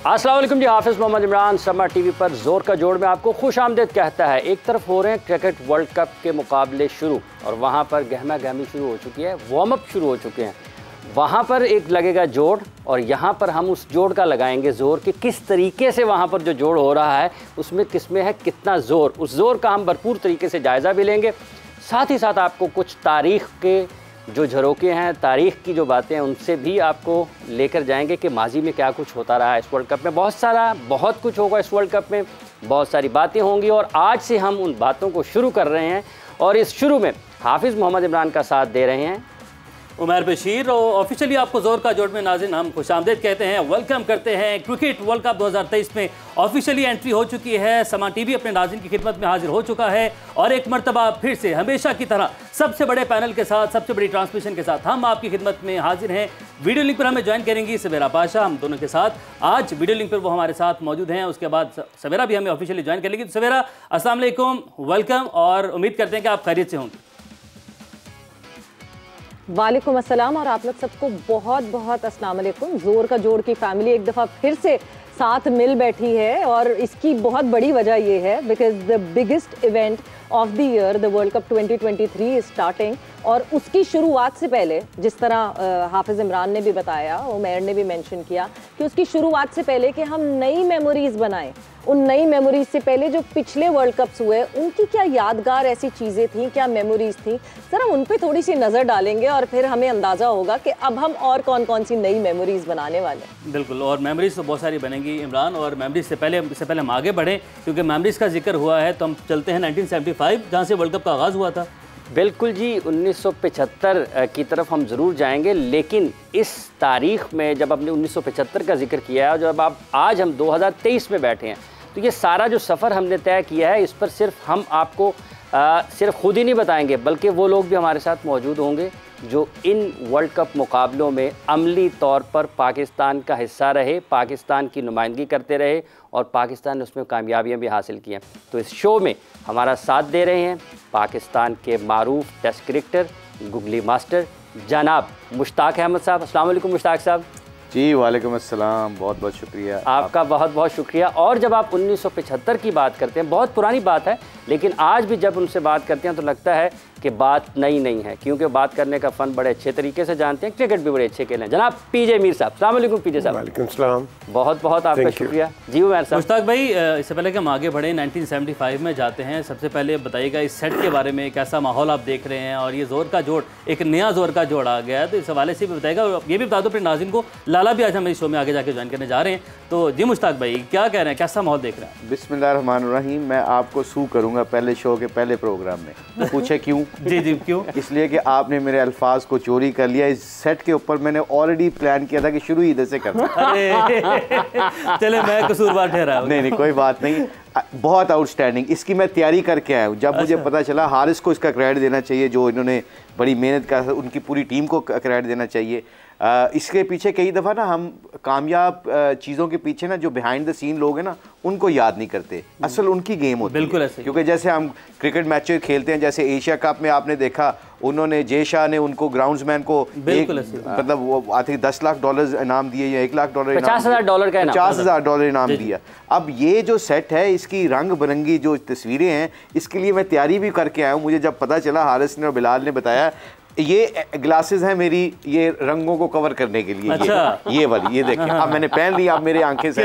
अस्सलाम वालेकुम जी, हाफिज़ मोहम्मद इमरान समर टीवी पर ज़ोर का जोड़ में आपको खुश आमदीद कहता है। एक तरफ हो रहे हैं क्रिकेट वर्ल्ड कप के मुकाबले शुरू और वहाँ पर गहमा गहमी शुरू हो चुकी है, वार्म अप शुरू हो चुके हैं। वहाँ पर एक लगेगा जोड़ और यहाँ पर हम उस जोड़ का लगाएंगे ज़ोर कि किस तरीके से वहाँ पर जो जोड़ हो रहा है उसमें किसमें है कितना ज़ोर। उस ज़ोर का हम भरपूर तरीके से जायज़ा भी लेंगे, साथ ही साथ आपको कुछ तारीख़ के जो झरोके हैं, तारीख़ की जो बातें हैं उनसे भी आपको लेकर जाएंगे कि माजी में क्या कुछ होता रहा है। इस वर्ल्ड कप में बहुत कुछ होगा, इस वर्ल्ड कप में बहुत सारी बातें होंगी और आज से हम उन बातों को शुरू कर रहे हैं। और इस शुरू में हाफिज़ मोहम्मद इमरान का साथ दे रहे हैं उमर बशीर। और ऑफिशियली आपको जोर का जोड़ में नाज़रीन हम खुशामदीद कहते हैं, वेलकम करते हैं। क्रिकेट वर्ल्ड कप 2023 में ऑफिशियली एंट्री हो चुकी है। समा टीवी अपने नाज़रीन की खिदमत में हाजिर हो चुका है और एक मरतबा फिर से हमेशा की तरह सबसे बड़े पैनल के साथ, सबसे बड़ी ट्रांसमिशन के साथ हम आपकी खिदमत में हाजिर हैं। वीडियो लिंक पर हमें ज्वाइन करेंगी सवेरा पाशा, हम दोनों के साथ आज वीडियो लिंक पर वो हमारे साथ मौजूद हैं। उसके बाद सवेरा भी हमें ऑफिशियली ज्वाइन कर लेंगी। तो सवेरा अस्सलाम वालेकुम, वेलकम और उम्मीद करते हैं कि आप खैरियत से होंगे। वालेकुम अस्सलाम और आप लोग सबको बहुत बहुत अस्सलाम वालेकुम। जोर का जोड़ की फैमिली एक दफ़ा फिर से साथ मिल बैठी है और इसकी बहुत बड़ी वजह ये है because the biggest event of the year the world cup 2023 is starting. और उसकी शुरुआत से पहले जिस तरह हाफिज़ इमरान ने भी बताया, उमैर ने भी मेंशन किया कि उसकी शुरुआत से पहले कि हम नई मेमोरीज़ बनाएं, उन नई मेमोरीज से पहले जो पिछले वर्ल्ड कप्स हुए उनकी क्या यादगार ऐसी चीज़ें थी, क्या मेमोरीज थी, ज़रा उन पे थोड़ी सी नज़र डालेंगे और फिर हमें अंदाज़ा होगा कि अब हम और कौन कौन सी नई मेमोरीज बनाने वाले हैं। बिल्कुल, और मेमोरीज तो बहुत सारी बनेंगी इमरान। और मेमोरीज से पहले हम आगे बढ़ें क्योंकि मेमोरीज का जिक्र हुआ है तो हम चलते हैं 1975 जहाँ से वर्ल्ड कप का आगाज़ हुआ था। बिल्कुल जी, 1975 की तरफ हम ज़रूर जाएंगे, लेकिन इस तारीख़ में जब आपने 1975 का जिक्र किया है और जब आज हम 2023 में बैठे हैं तो ये सारा जो सफ़र हमने तय किया है इस पर सिर्फ हम आपको सिर्फ खुद ही नहीं बताएंगे बल्कि वो लोग भी हमारे साथ मौजूद होंगे जो इन वर्ल्ड कप मुकाबलों में अमली तौर पर पाकिस्तान का हिस्सा रहे, पाकिस्तान की नुमाइंदगी करते रहे और पाकिस्तान ने उसमें कामयाबियां भी हासिल की हैं। तो इस शो में हमारा साथ दे रहे हैं पाकिस्तान के मारूफ टेस्ट क्रिकेटर, गुगली मास्टर जनाब मुश्ताक अहमद साहब। अस्सलाम वालेकुम मुश्ताक साहब। जी वालेकुम अस्सलाम, बहुत बहुत शुक्रिया आपका, बहुत बहुत शुक्रिया। और जब आप 1975 की बात करते हैं, बहुत पुरानी बात है, लेकिन आज भी जब उनसे बात करते हैं तो लगता है कि बात नई नहीं है क्योंकि बात करने का फ़न बड़े अच्छे तरीके से जानते हैं, क्रिकेट भी बड़े अच्छे खेले हैं। जनाब पीजे मीर साहब, अस्सलाम वालेकुम पीजे साहब। वालेकुम सलाम, बहुत बहुत आपका शुक्रिया। जी उमर साहब। मुश्ताक भाई, इससे पहले कि हम आगे बढ़ें 1975 में जाते हैं, सबसे पहले बताइएगा इस सेट के बारे में, कैसा माहौल आप देख रहे हैं और ये जोर का जोड़, एक नया जोर का जोड़ आ गया है तो इस हवाले से भी बताइएगा। और ये भी बता दो अपने नाज़रीन को, लाला भी आज हम इस शो में आगे जाके ज्वाइन करने जा रहे हैं। तो जी मुश्ताक भाई क्या कह रहे हैं, कैसा माहौल देख रहे हैं? बिस्मिल्लाहिर्रहमानिर्रहीम। मैं आपको सू करूंगा पहले शो के पहले प्रोग्राम में, तो पूछे क्यों? जी जी क्यों? इसलिए कि आपने मेरे अल्फाज को चोरी कर लिया। इस सेट के ऊपर मैंने ऑलरेडी प्लान किया था कि शुरू ही इधर से करना। चले मैं कसूरवार ठहरा। नहीं, कोई बात नहीं, बहुत आउटस्टैंडिंग। इसकी मैं तैयारी करके आया हूँ। जब मुझे पता चला, हारिस को इसका क्रेडिट देना चाहिए जो इन्होंने बड़ी मेहनत का, उनकी पूरी टीम को क्रेडिट देना चाहिए। इसके पीछे कई दफ़ा ना हम कामयाब चीज़ों के पीछे ना जो बिहाइंड द सीन लोग हैं ना उनको याद नहीं करते, असल उनकी गेम होती है। बिल्कुल ऐसे, क्योंकि जैसे हम क्रिकेट मैचेस खेलते हैं, जैसे एशिया कप में आपने देखा उन्होंने जय शाह ने उनको ग्राउंड्समैन को मतलब वो आते $10 लाख इनाम दिए या $1 लाख, $50,000 इनाम दिया। अब ये जो सेट है इसकी रंग बिरंगी जो तस्वीरें हैं, इसके लिए मैं तैयारी भी करके आया हूँ। मुझे जब पता चला, हारिस ने और बिलाल ने बताया, ये ग्लासेस हैं मेरी, ये रंगों को कवर करने के लिए। अच्छा। ये वाली, ये देखें, अब मैंने पहन लिया, अब मेरे आंखें से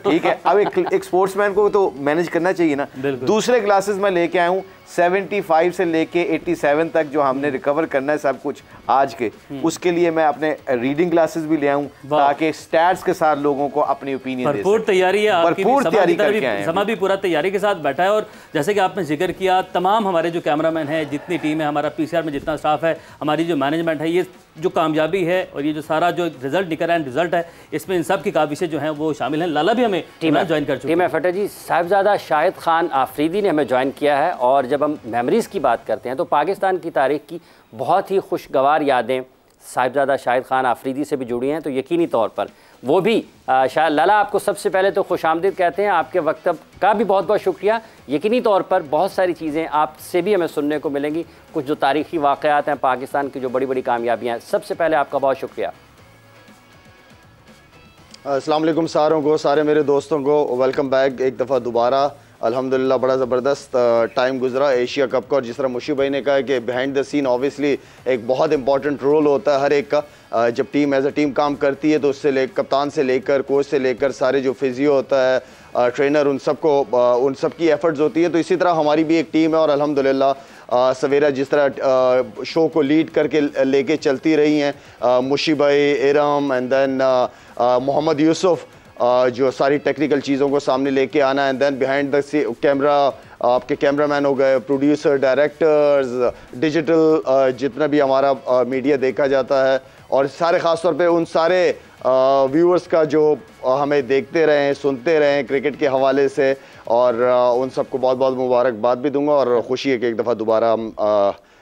ठीक है। अब एक स्पोर्ट्समैन को तो मैनेज करना चाहिए ना। दूसरे ग्लासेस मैं लेके आया हूँ 75 से लेके 87 तक जो हमने रिकवर करना है सब कुछ आज के, उसके लिए मैं अपने रीडिंग ग्लासेस भी ले आऊँ ताकि स्टैट्स के साथ लोगों को अपनी ओपिनियन दे। भरपूर तैयारी है, भरपूर तैयारी करके आए हैं। समा भी पूरा तैयारी के साथ बैठा है और जैसे कि आपने जिक्र किया, तमाम हमारे जो कैमरामैन हैं, जितनी टीम है, हमारा पीसीआर में जितना स्टाफ है, हमारी जो मैनेजमेंट है, ये जो कामयाबी है और ये जो सारा जो रिजल्ट निकल रहा है, रिजल्ट है, इसमें इन सब की काबिशें जो हैं वो शामिल हैं। लाला भी हमें टीम में ज्वाइन कर चुके हैं। फटे जी, साहिबजादा शाहिद खान आफरीदी ने हमें ज्वाइन किया है। और जब हम मेमोरीज़ की बात करते हैं तो पाकिस्तान की तारीख़ की बहुत ही खुशगवार यादें साहिबजादा शाहिद खान आफरीदी से भी जुड़ी हैं। तो यकीनी तौर पर वो भी शायद लाला आपको सबसे पहले तो खुशामदीद कहते हैं, आपके वक्त का भी बहुत बहुत शुक्रिया। यकीनी तौर पर बहुत सारी चीज़ें आपसे भी हमें सुनने को मिलेंगी, कुछ जो तारीख़ी वाक़यात हैं, पाकिस्तान की जो बड़ी बड़ी कामयाबियाँ हैं। सबसे पहले आपका बहुत शुक्रिया। अस्सलाम वालेकुम सारों को, सारे मेरे दोस्तों को वेलकम बैक एक दफ़ा दोबारा। अल्हम्दुलिल्लाह बड़ा ज़बरदस्त टाइम गुजरा एशिया कप का, और जिस तरह मुशी भाई ने कहा कि बिहाइंड द सीन ऑब्वियसली एक बहुत इंपॉर्टेंट रोल होता है हर एक का। जब टीम एज अ टीम काम करती है तो उससे कप्तान से लेकर कोच से लेकर सारे जो फिजियो होता है, ट्रेनर, उन सब की एफर्ट्स होती है। तो इसी तरह हमारी भी एक टीम है, और अल्हम्दुलिल्लाह सवेरा जिस तरह शो को लीड करके लेके चलती रही हैं मुशी भाई, इरम एंड देन मोहम्मद यूसुफ, जो सारी टेक्निकल चीज़ों को सामने लेके आना, and then behind the camera आपके कैमरामैन हो गए, प्रोड्यूसर, डायरेक्टर्स, डिजिटल जितना भी हमारा मीडिया देखा जाता है, और सारे ख़ास तौर पे उन सारे व्यूअर्स का जो हमें देखते रहें, सुनते रहें क्रिकेट के हवाले से, और उन सबको बहुत बहुत मुबारकबाद भी दूंगा, और खुशी है कि एक दफ़ा दोबारा हम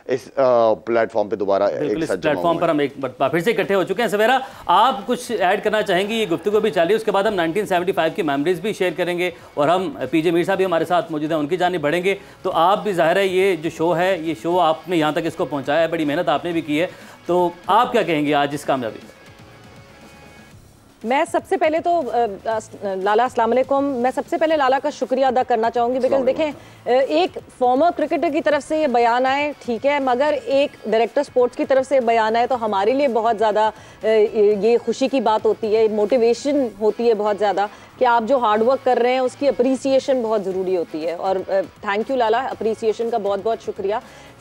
इस प्लेटफॉर्म पे दोबारा इस प्लेटफॉर्म पर हम एक बार फिर से इकट्ठे हो चुके हैं। सवेरा, आप कुछ ऐड करना चाहेंगी? ये गुफ्तगू भी चली, उसके बाद हम 1975 की मेमोरीज भी शेयर करेंगे, और हम पीजे मीर साहब भी हमारे साथ मौजूद हैं, उनकी जानिब बढ़ेंगे। तो आप भी, ज़ाहिर है ये जो शो है, ये शो आपने यहाँ तक इसको पहुँचाया है, बड़ी मेहनत आपने भी की है, तो आप क्या कहेंगे आज इस कामयाबी पर? मैं सबसे पहले तो लाला अस्सलाम वालेकुम, मैं सबसे पहले लाला का शुक्रिया अदा करना चाहूँगी, बिकॉज देखें एक फॉर्मर क्रिकेटर की तरफ से ये बयान आए, ठीक है, मगर एक डायरेक्टर स्पोर्ट्स की तरफ से बयान आए तो हमारे लिए बहुत ज़्यादा ये खुशी की बात होती है, मोटिवेशन होती है बहुत ज़्यादा कि आप जो हार्ड वर्क कर रहे हैं उसकी अप्रिसिएशन बहुत ज़रूरी होती है। और थैंक यू लाला, अप्रिसिएशन का बहुत बहुत शुक्रिया।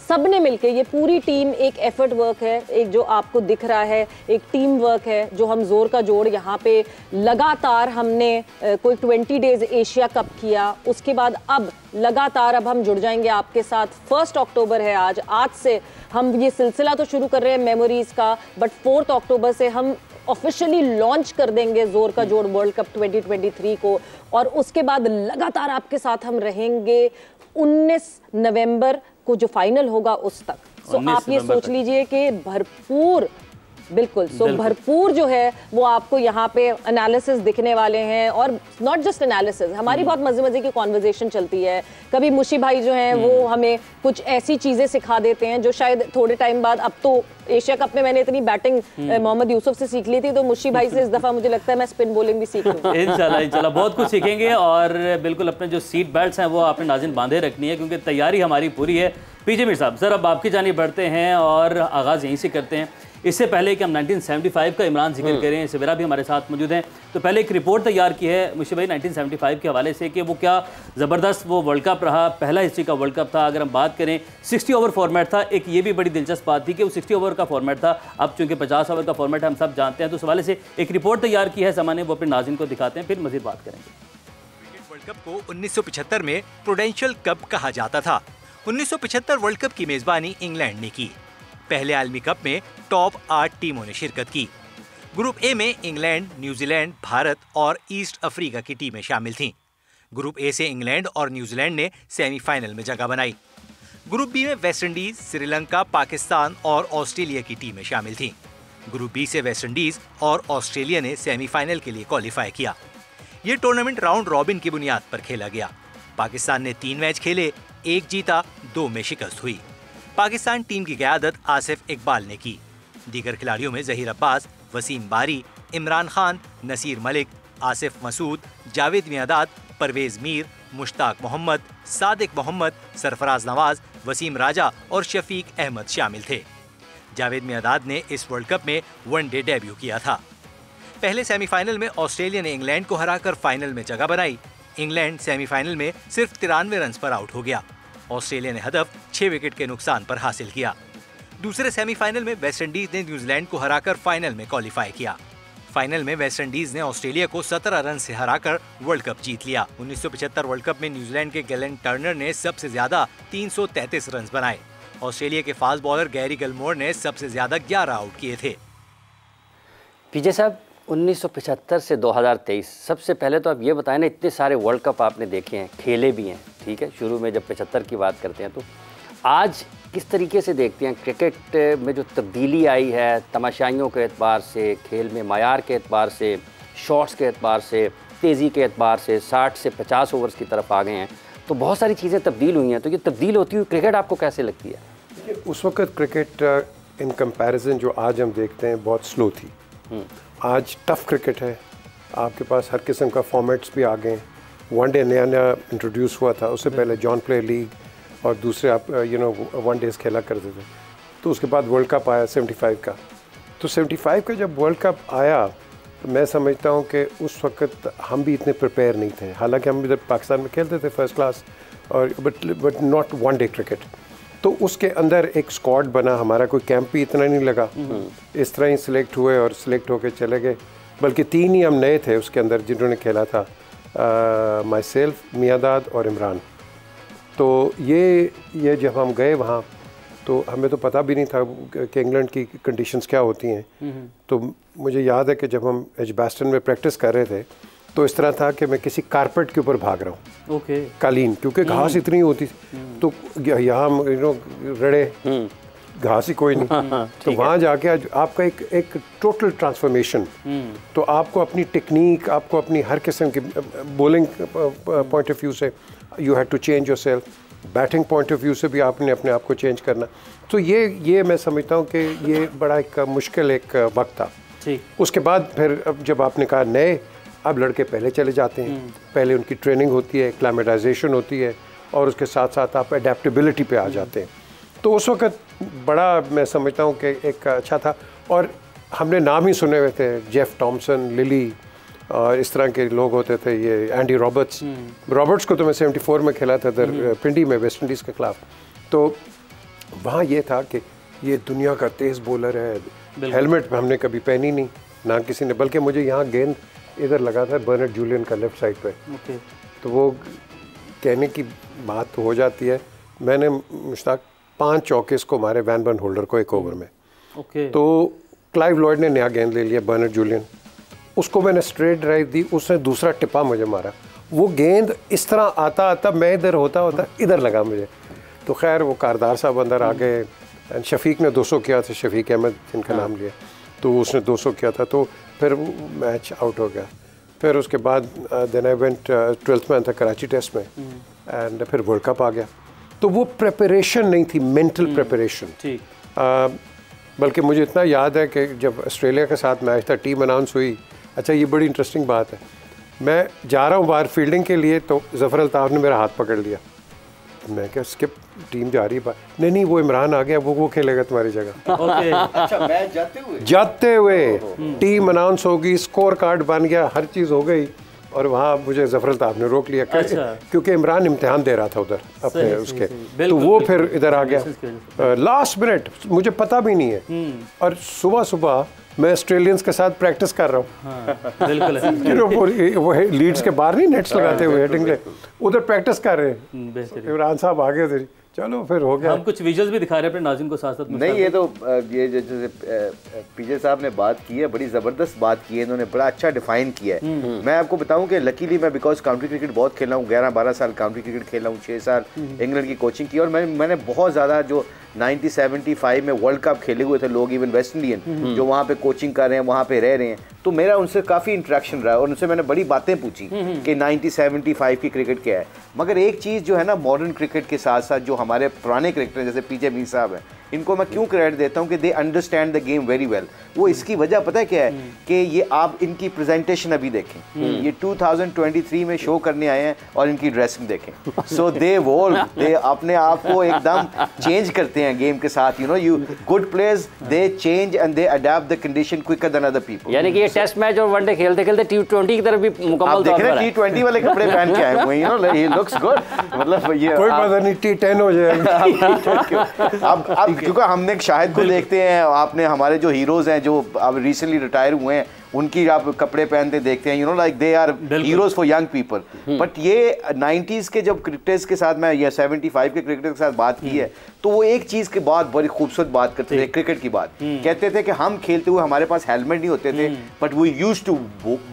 सब ने मिलके, ये पूरी टीम एक एफर्ट वर्क है, एक जो आपको दिख रहा है एक टीम वर्क है, जो हम जोर का जोड़ यहाँ पे लगातार हमने कोई 20 डेज एशिया कप किया, उसके बाद अब लगातार अब हम जुड़ जाएंगे आपके साथ। 1 अक्टूबर है आज से हम ये सिलसिला तो शुरू कर रहे हैं मेमोरीज का, बट 4 अक्टूबर से हम ऑफिशियली लॉन्च कर देंगे जोर का जोड़ वर्ल्ड कप 2023 को, और उसके बाद लगातार आपके साथ हम रहेंगे 19 नवंबर को जो फाइनल होगा उस तक। सो आप ये सोच लीजिए कि भरपूर, बिल्कुल भरपूर जो है वो आपको यहाँ पे एनालिसिस दिखने वाले हैं, और नॉट जस्ट एनालिसिस, हमारी बहुत मजे मजे की कॉन्वर्जेशन चलती है। कभी मुशी भाई जो हैं वो हमें कुछ ऐसी चीजें सिखा देते हैं जो शायद थोड़े टाइम बाद, अब तो एशिया कप में मैंने इतनी बैटिंग मोहम्मद यूसुफ से सीख ली थी, तो मुशी भाई से इस दफा मुझे लगता है मैं स्पिन बॉलिंग भी सीख लूंगा। इंशाल्लाह बहुत कुछ सीखेंगे, और बिल्कुल अपने जो सीट बेल्ट्स हैं वो आपने नाज़रीन बांधे रखनी है, क्योंकि तैयारी हमारी पूरी है। पीजे मीर साहब, सर अब आपकी जानिब बढ़ते हैं और आगाज़ यहीं से करते हैं। इससे पहले कि हम 1975 का इमरान जिक्र करें, सवेरा भी हमारे साथ मौजूद हैं, तो पहले एक रिपोर्ट तैयार की है मुशी भाई 1975 के हवाले से कि वो क्या ज़बरदस्त वो वर्ल्ड कप रहा, पहला हिस्ट्री का वर्ल्ड कप था। अगर हम बात करें 60 ओवर फॉर्मेट था, एक ये भी बड़ी दिलचस्प बात थी कि वो 60 ओवर का फॉर्मेट था, अब चूँकि 50 ओवर का फॉर्मेट हम सब जानते हैं, तो उस हवाले से एक रिपोर्ट तैयार की है सामान्य, वो अपने नाज़रीन को दिखाते हैं, फिर मज़ीद बात करेंगे। क्रिकेट वर्ल्ड कप को 1975 में प्रूडेंशियल कप कहा जाता था। 1975 वर्ल्ड कप की मेजबानी इंग्लैंड ने की। पहले आलमी कप में टॉप 8 टीमों ने शिरकत की। ग्रुप ए में इंग्लैंड, न्यूजीलैंड, भारत और ईस्ट अफ्रीका की टीमें शामिल थीं। ग्रुप ए से इंग्लैंड और न्यूजीलैंड ने सेमीफाइनल में जगह बनाई। ग्रुप बी में वेस्टइंडीज, श्रीलंका, पाकिस्तान और ऑस्ट्रेलिया की टीमें शामिल थीं। ग्रुप बी से वेस्टइंडीज और ऑस्ट्रेलिया ने सेमीफाइनल के लिए क्वालिफाई किया। ये टूर्नामेंट राउंड रॉबिन की बुनियाद पर खेला गया। पाकिस्तान ने 3 मैच खेले, 1 जीता, 2 में शिकस्त हुई। पाकिस्तान टीम की क़यादत आसिफ इकबाल ने की। दीगर खिलाड़ियों में जहीर अब्बास, वसीम बारी, इमरान खान, नसीर मलिक, आसिफ मसूद, जावेद मियादाद, परवेज मीर, मुश्ताक मोहम्मद, सादिक मोहम्मद, सरफराज नवाज, वसीम राजा और शफीक अहमद शामिल थे। जावेद मियादाद ने इस वर्ल्ड कप में वनडे डेब्यू किया था। पहले सेमीफाइनल में ऑस्ट्रेलिया ने इंग्लैंड को हराकर फाइनल में जगह बनाई। इंग्लैंड सेमीफाइनल में सिर्फ 93 रन पर आउट हो गया। ऑस्ट्रेलिया ने हदफ 6 विकेट के नुकसान पर हासिल किया। दूसरे सेमीफाइनल में वेस्टइंडीज ने न्यूजीलैंड को हराकर फाइनल में क्वालिफाई किया। फाइनल में वेस्टइंडीज ने ऑस्ट्रेलिया को 17 रन से हराकर वर्ल्ड कप जीत लिया। 1975 वर्ल्ड कप में न्यूजीलैंड के गैलन टर्नर ने सबसे ज्यादा 333 रन बनाए। ऑस्ट्रेलिया के फास्ट बॉलर गैरी गिलमोर ने सबसे ज्यादा 11 आउट किए थे। पीजे साहब, 1975 से 2023, सबसे पहले तो आप ये बताएं ना, इतने सारे वर्ल्ड कप आपने देखे हैं, खेले भी हैं, ठीक है, शुरू में जब 75 की बात करते हैं, तो आज किस तरीके से देखते हैं क्रिकेट में जो तब्दीली आई है, तमाशाइयों के एतबार से, खेल में मायार के एतबार से, शॉट्स के एतबार से, तेज़ी के एतबार से, 60 से 50 ओवर्स की तरफ आ गए हैं, तो बहुत सारी चीज़ें तब्दील हुई हैं। तो ये तब्दील होती हुई क्रिकेट आपको कैसे लगती है? उस वक्त क्रिकेट इन कंपैरिजन जो आज हम देखते हैं बहुत स्लो थी। आज टफ क्रिकेट है, आपके पास हर किस्म का फॉर्मेट्स भी आ गए हैं। वनडे नया नया इंट्रोड्यूस हुआ था, उससे पहले जॉन प्ले लीग और दूसरे आप वनडेज खेला करते थे। तो उसके बाद वर्ल्ड कप आया 75 का। तो 75 का जब वर्ल्ड कप आया तो मैं समझता हूँ कि उस वक्त हम भी इतने प्रिपेयर नहीं थे। हालांकि हम इधर पाकिस्तान में खेलते थे फर्स्ट क्लास और बट नॉट वनडे क्रिकेट। तो उसके अंदर एक स्क्वाड बना, हमारा कोई कैंप भी इतना नहीं लगा, इस तरह ही सिलेक्ट हुए और सिलेक्ट होकर चले गए। बल्कि 3 ही हम नए थे उसके अंदर जिन्होंने खेला था, माई सेल्फ, मियादाद और इमरान। तो ये जब हम गए वहाँ तो हमें तो पता भी नहीं था कि इंग्लैंड की कंडीशंस क्या होती हैं। तो मुझे याद है कि जब हम एजबास्टन में प्रैक्टिस कर रहे थे तो इस तरह था कि मैं किसी कारपेट के ऊपर भाग रहा हूँ, कालीन, क्योंकि घास इतनी होती थी। तो यहाँ रड़े घास ही कोई नहीं। तो वहाँ जाके आपका एक टोटल ट्रांसफॉर्मेशन। तो आपको अपनी टेक्निक, आपको अपनी हर किस्म की बॉलिंग पॉइंट ऑफ व्यू से you had to change yourself, batting point of view से भी आपने अपने आप को चेंज करना। तो ये मैं समझता हूँ कि ये बड़ा एक मुश्किल एक वक्त था। उसके बाद फिर अब जब आपने कहा नए, अब लड़के पहले चले जाते हैं, पहले उनकी ट्रेनिंग होती है, एक्लामेटाइजेशन होती है और उसके साथ साथ आप एडेप्टेबिलिटी पे आ जाते हैं। तो उस वक्त बड़ा मैं समझता हूँ कि एक अच्छा था। और हमने नाम ही सुने हुए थे, जेफ थॉमसन, लिली और इस तरह के लोग होते थे, ये एंडी रॉबर्ट्स को तो मैं 74 में खेला था इधर पिंडी में वेस्ट इंडीज़ के खिलाफ। तो वहाँ ये था कि ये दुनिया का तेज़ बॉलर है, हेलमेट हमने कभी पहनी नहीं ना किसी ने, बल्कि मुझे यहाँ गेंद इधर लगा था बर्नार्ड जूलियन का लेफ़्ट साइड पे। तो वो कहने की बात तो हो जाती है, मैंने मुश्ताक 5 चौकेस को मारे वैन बर्न होल्डर को एक ओवर में। तो क्लाइव लॉयड ने नया गेंद ले लिया, बर्नार्ड जूलियन, उसको मैंने स्ट्रेट ड्राइव दी, उसने दूसरा टिप्पा मुझे मारा। वो गेंद इस तरह आता मैं इधर होता इधर लगा मुझे। तो खैर वो कारदार साहब अंदर आ गए, शफीक ने 200 किया था, शफीक अहमद जिनका नाम लिया, तो उसने 200 किया था। तो फिर मैच आउट हो गया। फिर उसके बाद then I went 12th man था कराची टेस्ट में एंड फिर वर्ल्ड कप आ गया। तो वो प्रेपरेशन नहीं थी, मेंटल प्रेपरेशन। बल्कि मुझे इतना याद है कि जब ऑस्ट्रेलिया के साथ मैच था, टीम अनाउंस हुई। अच्छा, ये बड़ी इंटरेस्टिंग बात है, मैं जा रहा हूँ बाहर फील्डिंग के लिए, तो जफ़र अल्ताफ़ ने मेरा हाथ पकड़ लिया। मैं क्या स्किप, टीम जा रही है, नहीं वो इमरान आ गया, वो खेलेगा तुम्हारी जगह। अच्छा, मैच जाते हुए टीम अनाउंस होगी, स्कोर कार्ड बन गया, हर चीज़ हो गई और वहाँ मुझे जफ़र अल्ताफ़ ने रोक लिया। क्योंकि इमरान इम्तिहान दे रहा था उधर अपने उसके। तो वो फिर इधर आ गया लास्ट मिनट, मुझे पता भी नहीं है। और सुबह मैं ऑस्ट्रेलियंस के साथ प्रैक्टिस कर रहा हूँ, वो लीड्स के बाहर नहीं नेट्स लगाते हुए हेडिंग ले, उधर प्रैक्टिस कर रहे हैं। इमरान साहब आ गए थे, चलो फिर हो गया। हम कुछ विजुअल्स भी दिखा रहे हैं अपने नाज़रीन को साथ साथ। नहीं, ये तो ये जैसे पीजे साहब ने बात की है, बड़ी ज़बरदस्त बात की है, इन्होंने बड़ा अच्छा डिफाइन किया है। मैं आपको बताऊं कि लकीली मैं बिकॉज काउंटी क्रिकेट बहुत खेला हूँ, 11-12 साल काउंटी क्रिकेट खेला हूँ, 6 साल इंग्लैंड की कोचिंग की, और मैंने बहुत ज़्यादा जो 1975 में वर्ल्ड कप खेले हुए थे लोग, इवन वेस्ट इंडियन जो वहाँ पे कोचिंग कर रहे हैं, वहाँ पे रह रहे हैं, तो मेरा उनसे काफ़ी इंटरेक्शन रहा और उनसे मैंने बड़ी बातें पूछी कि 1975 की क्रिकेट क्या है। मगर एक चीज़ जो है ना, मॉडर्न क्रिकेट के साथ साथ जो हमारे पुराने क्रिकेटर जैसे पीजे मीर साहब हैं, इनको मैं क्यों क्रेडिट देता हूँ कि they understand the game very well. वो इसकी वजह पता है क्या है कि ये आप इनकी प्रेजेंटेशन अभी देखें, ये 2023 में शो करने आए हैं और इनकी ड्रेसिंग देखें। सो दे अपने आप को एकदम चेंज करते हैं गेम के साथ। You good players they change and they adapt the condition quicker than other people. यानी कि ये टेस्ट मैच और वनडे खेलते खेलते T20 की तरफ भी मुकम्मल देख रहे हैं, T20 वाले कपड़े पहन के आए हुए हैं, ही लुक्स गुड। मतलब ये कोई पता नहीं T10 हो जाएगा। अब क्योंकि हमने शाहिद को देखते हैं, आपने हमारे जो हीरोज हैं जो अब रिसेंटली रिटायर हुए हैं, उनकी आप कपड़े पहनते देखते हैं, like they are heroes for young people. But ये 90s के जब क्रिकेटर्स के साथ मैं, या 75 के क्रिकेटर्स के साथ बात की है, तो वो एक चीज़ की बात बड़ी खूबसूरत बात करते थे, क्रिकेट की बात कहते थे कि हम खेलते हुए हमारे पास हेलमेट नहीं होते थे, but we used to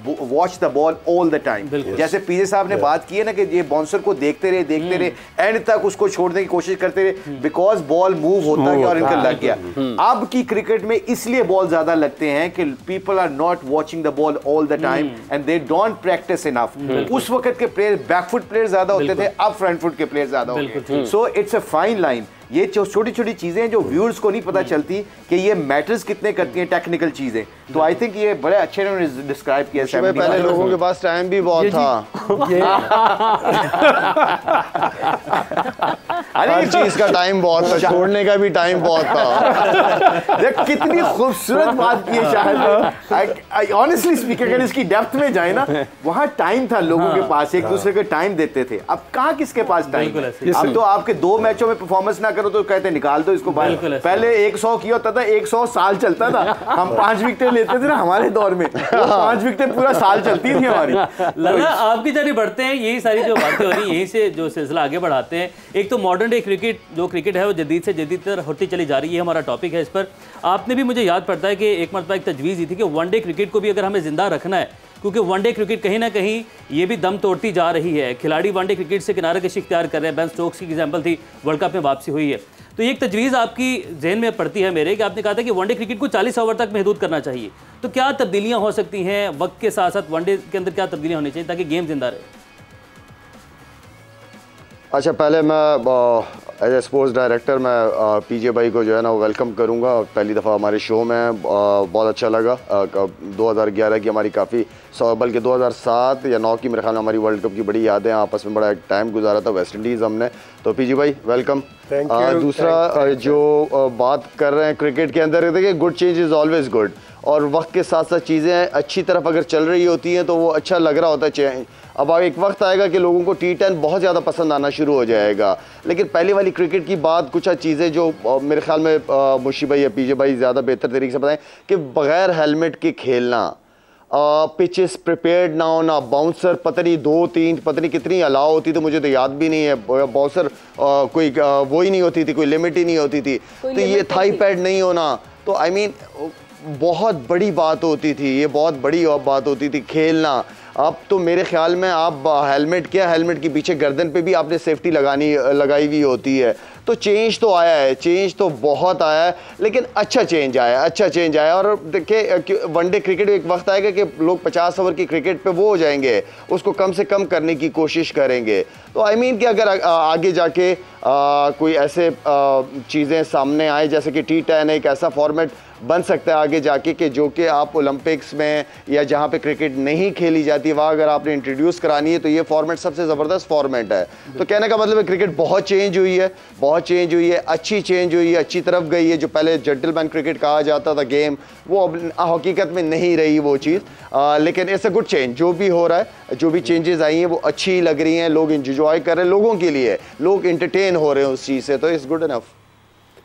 watch the ball all the time. जैसे पीजे साहब ने बात की है ना कि ये बाउंसर को देखते रहे एंड तक उसको छोड़ने की कोशिश करते रहे, बिकॉज बॉल मूव होता गया और इनका लग गया। अब की क्रिकेट में इसलिए बॉल ज्यादा लगते हैं कि people are not watching the ball all the time and they don't practice enough। उस वक्त के प्लेयर बैकफुट प्लेयर ज्यादा होते थे, अब फ्रंट फुट के प्लेयर ज्यादा हो गए। So it's a fine line। ये छोटी छोटी चीज़ें जो व्यूअर्स को नहीं पता चलती कि ये मैटर्स कितने करती हैं, टेक्निकल चीज़ें। तो आई थिंक ये बड़े अच्छे उन्होंने डिस्क्राइब किया। पहले लोगों के पास टाइम भी बहुत था, हर चीज का टाइम बहुत था, छोड़ने का भी टाइम बहुत था। देख कितनी खूबसूरत बात की है शायद। ऑनेस्टली स्पीकिंग अगर इसकी डेप्थ में जाए ना, वहाँ टाइम था लोगों के पास, एक दूसरे को टाइम देते थे। अब कहाँ किसके पास टाइम? अब तो आपके 2 मैचों में परफॉर्मेंस ना करो तो कहते निकाल दो इसको बाहर। पहले 100 किया होता था, 100 साल चलता था। हम 5 विकेटें लेते थे ना हमारे दौर में, 5 विकेटें पूरा साल चलती थी हमारी। लल्ला आपकी जानी बढ़ते हैं, यही सारी जो बातें हो रही यहीं से जो सिलसिला आगे बढ़ाते हैं। एक तो मॉडर्न डे क्रिकेट, जो क्रिकेट है वो जदीद से जदीद होती चली जा रही है, हमारा टॉपिक है। इस पर आपने भी, मुझे याद पड़ता है कि एक मरतबा एक तजवीज़ दी थी कि वनडे क्रिकेट को भी अगर हमें जिंदा रखना है, क्योंकि वनडे क्रिकेट कहीं ना कहीं ये भी दम तोड़ती जा रही है, खिलाड़ी वनडे क्रिकेट से किनारा कशी इख्तियार कर रहे हैं। बेन स्टोक्स की एग्जाम्पल थी, वर्ल्ड कप में वापसी हुई है। तो ये एक तजवीज़ आपकी जहन में पड़ती है मेरे कि आपने कहा था कि वनडे क्रिकेट को 40 ओवर तक महदूद करना चाहिए। तो क्या तब्दीलियाँ हो सकती हैं वक्त के साथ साथ, वनडे के अंदर क्या तब्दीलियाँ होनी चाहिए ताकि गेम जिंदा रहे? अच्छा, पहले मैं एज ए स्पोर्ट्स डायरेक्टर मैं पीजे भाई को जो है ना वो वेलकम करूंगा। पहली दफ़ा हमारे शो में बहुत अच्छा लगा। 2011 की हमारी काफ़ी, बल्कि 2007 या 9 की मेरे ख्याल में हमारी वर्ल्ड कप की बड़ी यादें, आपस में बड़ा एक टाइम गुजारा था वेस्ट इंडीज़ हमने। तो पीजे भाई वेलकम। दूसरा जो बात कर रहे हैं क्रिकेट के अंदर, देखिए good change is always good, और वक्त के साथ साथ चीज़ें अच्छी तरफ अगर चल रही होती हैं तो वो अच्छा लग रहा होता है चेंज। अब एक वक्त आएगा कि लोगों को T10 बहुत ज़्यादा पसंद आना शुरू हो जाएगा, लेकिन पहले वाली क्रिकेट की बात, कुछ चीज़ें जो मेरे ख्याल में मुशी भाई या पीजे भाई ज़्यादा बेहतर तरीके से बताएं कि बग़ैर हेलमेट के खेलना, पिचेस प्रिपेयर्ड ना होना, बाउंसर पता नहीं 2-3 पता नहीं कितनी अलाउ होती थी, मुझे तो याद भी नहीं है। बाउंसर कोई वो ही नहीं होती थी, कोई लिमिट ही नहीं होती थी। तो ये थाई पैड नहीं होना, तो आई मीन बहुत बड़ी बात होती थी, ये बहुत बड़ी बात होती थी खेलना। अब तो मेरे ख्याल में आप हेलमेट के पीछे गर्दन पे भी आपने सेफ्टी लगाई हुई होती है। तो चेंज तो आया है, चेंज तो बहुत आया है, लेकिन अच्छा चेंज आया। और देखिए वनडे क्रिकेट एक वक्त आएगा कि लोग 50 ओवर की क्रिकेट पे वो हो जाएंगे, उसको कम से कम करने की कोशिश करेंगे। तो आई मीन कि अगर आगे जाके कोई ऐसे चीज़ें सामने आए जैसे कि T10 एक ऐसा फॉर्मेट बन सकता है आगे जाके कि जो कि आप ओलंपिक्स में या जहाँ पे क्रिकेट नहीं खेली जाती वहाँ अगर आपने इंट्रोड्यूस करानी है, तो ये फॉर्मेट सबसे ज़बरदस्त फॉर्मेट है। तो कहने का मतलब है क्रिकेट बहुत चेंज हुई है, अच्छी चेंज हुई है, अच्छी तरफ गई है। जो पहले जेंटलमैन क्रिकेट कहा जाता था गेम, वो अब हकीकत में नहीं रही वो चीज़, लेकिन इट्स अ गुड चेंज। जो भी हो रहा है, जो भी चेंजेस आई हैं वो अच्छी लग रही हैं, लोग इंजॉय कर रहे हैं, लोगों के लिए लोग इंटरटेन हो रहे हैं उस चीज़ से, तो इट्स गुड इनफ।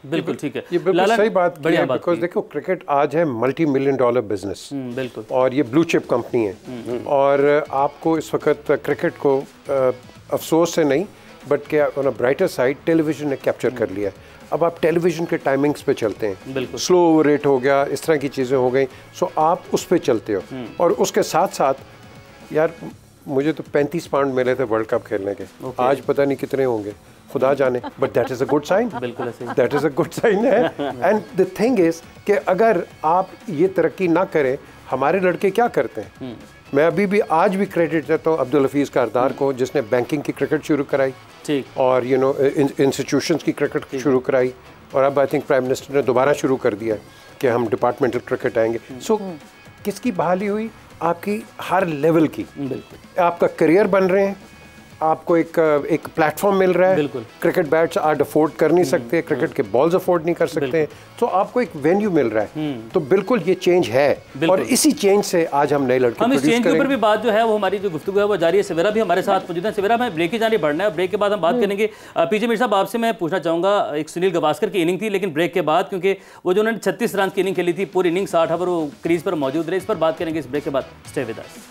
बिल्कुल ठीक है, ये बिल्कुल सही बात की है, बिकॉज देखो क्रिकेट आज है $multi-million बिजनेस, बिल्कुल, और ये ब्लू चिप कंपनी है। और आपको इस वक्त क्रिकेट को अफसोस से नहीं, बट क्या on a brighter side television ने कैप्चर कर लिया है। अब आप टेलीविजन के टाइमिंग्स पे चलते हैं, स्लो रेट हो गया, इस तरह की चीज़ें हो गई, सो आप उस पे चलते हो। और उसके साथ साथ यार मुझे तो 35 पाउंड मिले थे वर्ल्ड कप खेलने के, आज पता नहीं कितने होंगे, खुदा जाने, but that is a good sign. बिल्कुल that is a good sign है। एंड द थिंग इज़ कि अगर आप ये तरक्की ना करें, हमारे लड़के क्या करते हैं, मैं अभी भी आज भी क्रेडिट देता हूँ अब्दुल हफीज़ कारदार को, जिसने बैंकिंग की क्रिकेट शुरू कराई, और यू नो इंस्टीट्यूशंस की क्रिकेट शुरू कराई, और अब आई थिंक प्राइम मिनिस्टर ने दोबारा शुरू कर दिया कि हम डिपार्टमेंटल क्रिकेट आएंगे। सो किसकी बहाली हुई? आपकी हर लेवल की, आपका करियर बन रहे हैं, आपको एक प्लेटफॉर्म मिल रहा है। क्रिकेट बैट्स आज अफोर्ड कर नहीं सकते, क्रिकेट के बॉल्स अफोर्ड नहीं कर सकते, तो आपको एक वेन्यू मिल रहा है। तो बिल्कुल ये चेंज है, और इसी चेंज से आज हम नए लड़के हम इस चेंज के ऊपर भी बात जो है वो हमारी जो गुफ्तगू है वो जारी है। सवेरा भी हमारे साथ मौजूद है। सवेरा में ब्रेक की जाने बढ़ना है, ब्रेक के बाद हम बात करेंगे। पीजे मीर साहब, आपसे मैं पूछना चाहूँगा, एक सुनील गवास्कर की इनिंग थी, लेकिन ब्रेक के बाद क्योंकि वो जो उन्होंने 36 रन की इनिंग खेली थी, पूरी इनिंग 60 ओवर वो क्रीज पर मौजूद रहे, इस पर बात करेंगे इस ब्रेक के बाद। Stay with us.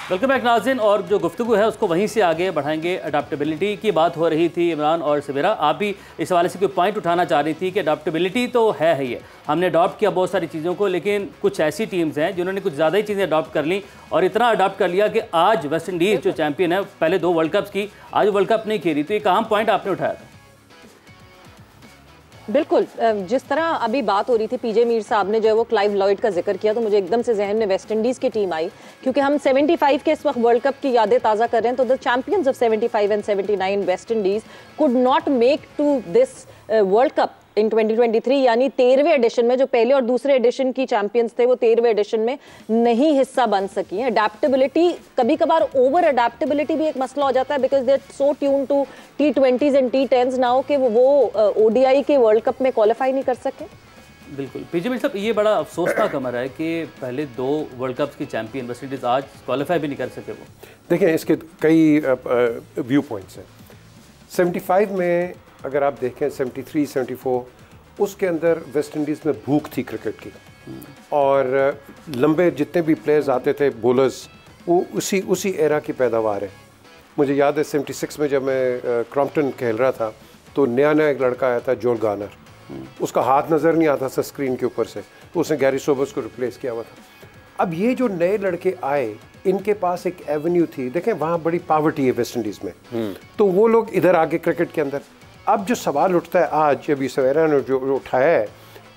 Welcome back नाज़रीन, और जो गुफ्तगू है उसको वहीं से आगे बढ़ाएंगे। अडाप्टेबिलिटी की बात हो रही थी, इमरान और सवेरा, आप भी इस हवाले से कोई पॉइंट उठाना चाह रही थी कि अडाप्टेबिलिटी तो है ही है, हमने अडॉप्ट किया बहुत सारी चीज़ों को, लेकिन कुछ ऐसी टीम्स हैं जिन्होंने कुछ ज़्यादा ही चीज़ें अडॉप्ट कर ली, और इतना अडॉप्ट कर लिया कि आज वेस्ट इंडीज़ जो चैम्पियन है, पहले 2 वर्ल्ड कप्स की, आज वर्ल्ड कप नहीं खेली। तो एक अहम पॉइंट आपने उठाया था। बिल्कुल, जिस तरह अभी बात हो रही थी, पीजे मीर साहब ने जो है वो क्लाइव लॉयड का जिक्र किया, तो मुझे एकदम से जहन में वेस्ट इंडीज़ की टीम आई, क्योंकि हम 75 के इस वक्त वर्ल्ड कप की यादें ताज़ा कर रहे हैं। तो the champions of 75 and 79 West Indies could not make to this world cup in 2023, यानी 13वें एडिशन में, जो पहले और दूसरे एडिशन की चैंपियंस थे वो 13वें एडिशन में नहीं हिस्सा बन सकी हैं। अडेप्टेबिलिटी, कभी कभार ओवर अडेप्टेबिलिटी भी एक मसला हो जाता है, because they are so tune to T20s and T10s now कि वो ODI के वर्ल्ड कप में क्वालिफाई नहीं कर सके। बिल्कुल पीजे मीर साहब, ये बड़ा अफसोस का कमर है कि पहले 2 वर्ल्ड कप्स की चैंपियन वेस्ट इंडीज़ आज क्वालिफाई भी नहीं कर सके। वो देखिए, इसके कई व्यू पॉइंट्स हैं। 75 में अगर आप देखें, 73, 74, उसके अंदर वेस्ट इंडीज़ में भूख थी क्रिकेट की, और लंबे जितने भी प्लेयर्स आते थे बॉलर्स, वो उसी एरा की पैदावार है। मुझे याद है 76 में जब मैं क्रॉम्पटन खेल रहा था, तो नया एक लड़का आया था, जोल गार्नर। उसका हाथ नज़र नहीं आता था स्क्रीन के ऊपर से, तो उसने गैरी सोबर्स को रिप्लेस किया हुआ था। अब ये जो नए लड़के आए, इनके पास एक एवेन्यू थी। देखें, वहाँ बड़ी पावर्टी है वेस्ट इंडीज़ में, तो वो लोग इधर आगे क्रिकेट के अंदर। अब जो सवाल उठता है आज, अभी सवेरा ने जो उठाया है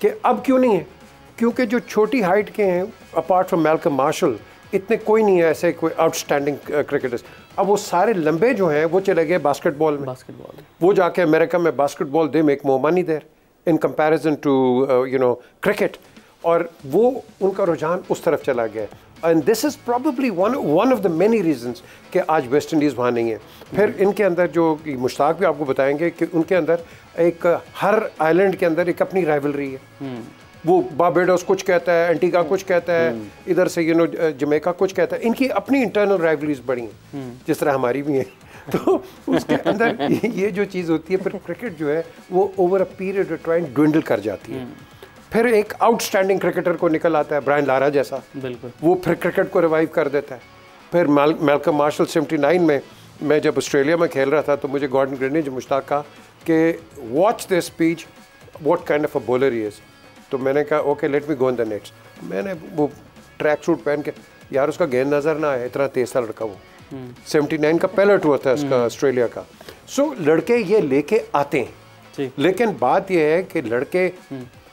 कि अब क्यों नहीं है, क्योंकि जो छोटी हाइट के हैं, अपार्ट फ्रॉम मैल्कम मार्शल, इतने कोई नहीं है ऐसे कोई आउटस्टैंडिंग क्रिकेटर्स। अब वो सारे लंबे जो हैं वो चले गए बास्केटबॉल में। वो जाके अमेरिका में basketball, they make more money there in comparison to cricket, और वो उनका रुझान उस तरफ चला गया। And this is probably one of the many reasons कि आज वेस्ट इंडीज़ वहाँ नहीं है। फिर इनके अंदर जो मुश्ताक भी आपको बताएंगे कि उनके अंदर एक, हर आइलैंड के अंदर एक अपनी राइवलरी है। वो बारबेडोस कुछ कहता है, एंटीगा कुछ कहता है, इधर से जमैका कुछ कहता है। इनकी अपनी इंटरनल राइवलरीज बड़ी हैं, जिस तरह हमारी भी हैं। तो उसके अंदर ये जो चीज़ होती है, फिर क्रिकेट जो है वो over a period of time dwindle कर जाती है। फिर एक आउटस्टैंडिंग क्रिकेटर को निकल आता है, ब्रायन लारा जैसा, बिल्कुल, वो फिर क्रिकेट को रिवाइव कर देता है। फिर मैल्कम मार्शल 79 में, मैं जब ऑस्ट्रेलिया में खेल रहा था, तो मुझे गॉर्डन ग्रीन ने जो मुश्ताक कहा कि watch this speech, what kind of a bowler he is. तो मैंने कहा okay, let me go in the nets. मैंने वो ट्रैक सूट पहन के, यार उसका गेंद नज़र ना आया, इतना तेज था लड़का वो। 79 का पहला टूर था उसका ऑस्ट्रेलिया का। सो लड़के ये लेके आते हैं, लेकिन बात ये है कि लड़के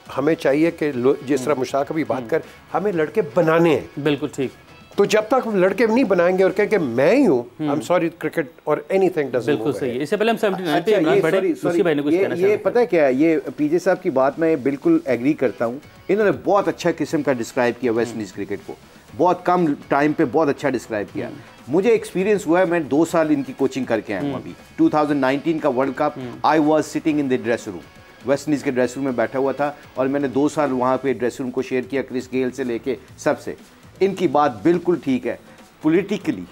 हमें चाहिए कि जिस तरह मुश्ताक भी बात कर, हमें लड़के बनाने हैं। बिल्कुल ठीक। तो जब तक लड़के नहीं बनाएंगे और कहें कि मैं ही हूँ, आई एम सॉरी, क्रिकेट और एनीथिंग डजंट मूव। बिल्कुल सही है। इससे पहले हम 79 पे इमरान बढ़े, उसी भाई ने कुछ कहना ये पता है क्या है, ये पीजे साहब की बात मैं बिल्कुल एग्री करता हूँ। इन्होंने बहुत अच्छा किस्म का डिस्क्राइब किया वेस्ट इंडीज़ क्रिकेट को, बहुत कम टाइम पे बहुत अच्छा डिस्क्राइब किया। मुझे एक्सपीरियंस हुआ है, मैं 2 साल इनकी कोचिंग करके आया हूँ। अभी 2019 का world cup, I was sitting in the dressing room, West Indies के ड्रेसिंग रूम में बैठा हुआ था, और मैंने 2 साल वहाँ पे ड्रेसिंग रूम को शेयर किया, क्रिस गेल से लेके सबसे। इनकी बात बिल्कुल ठीक है। Politically,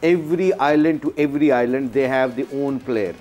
every island to every island they have their own player.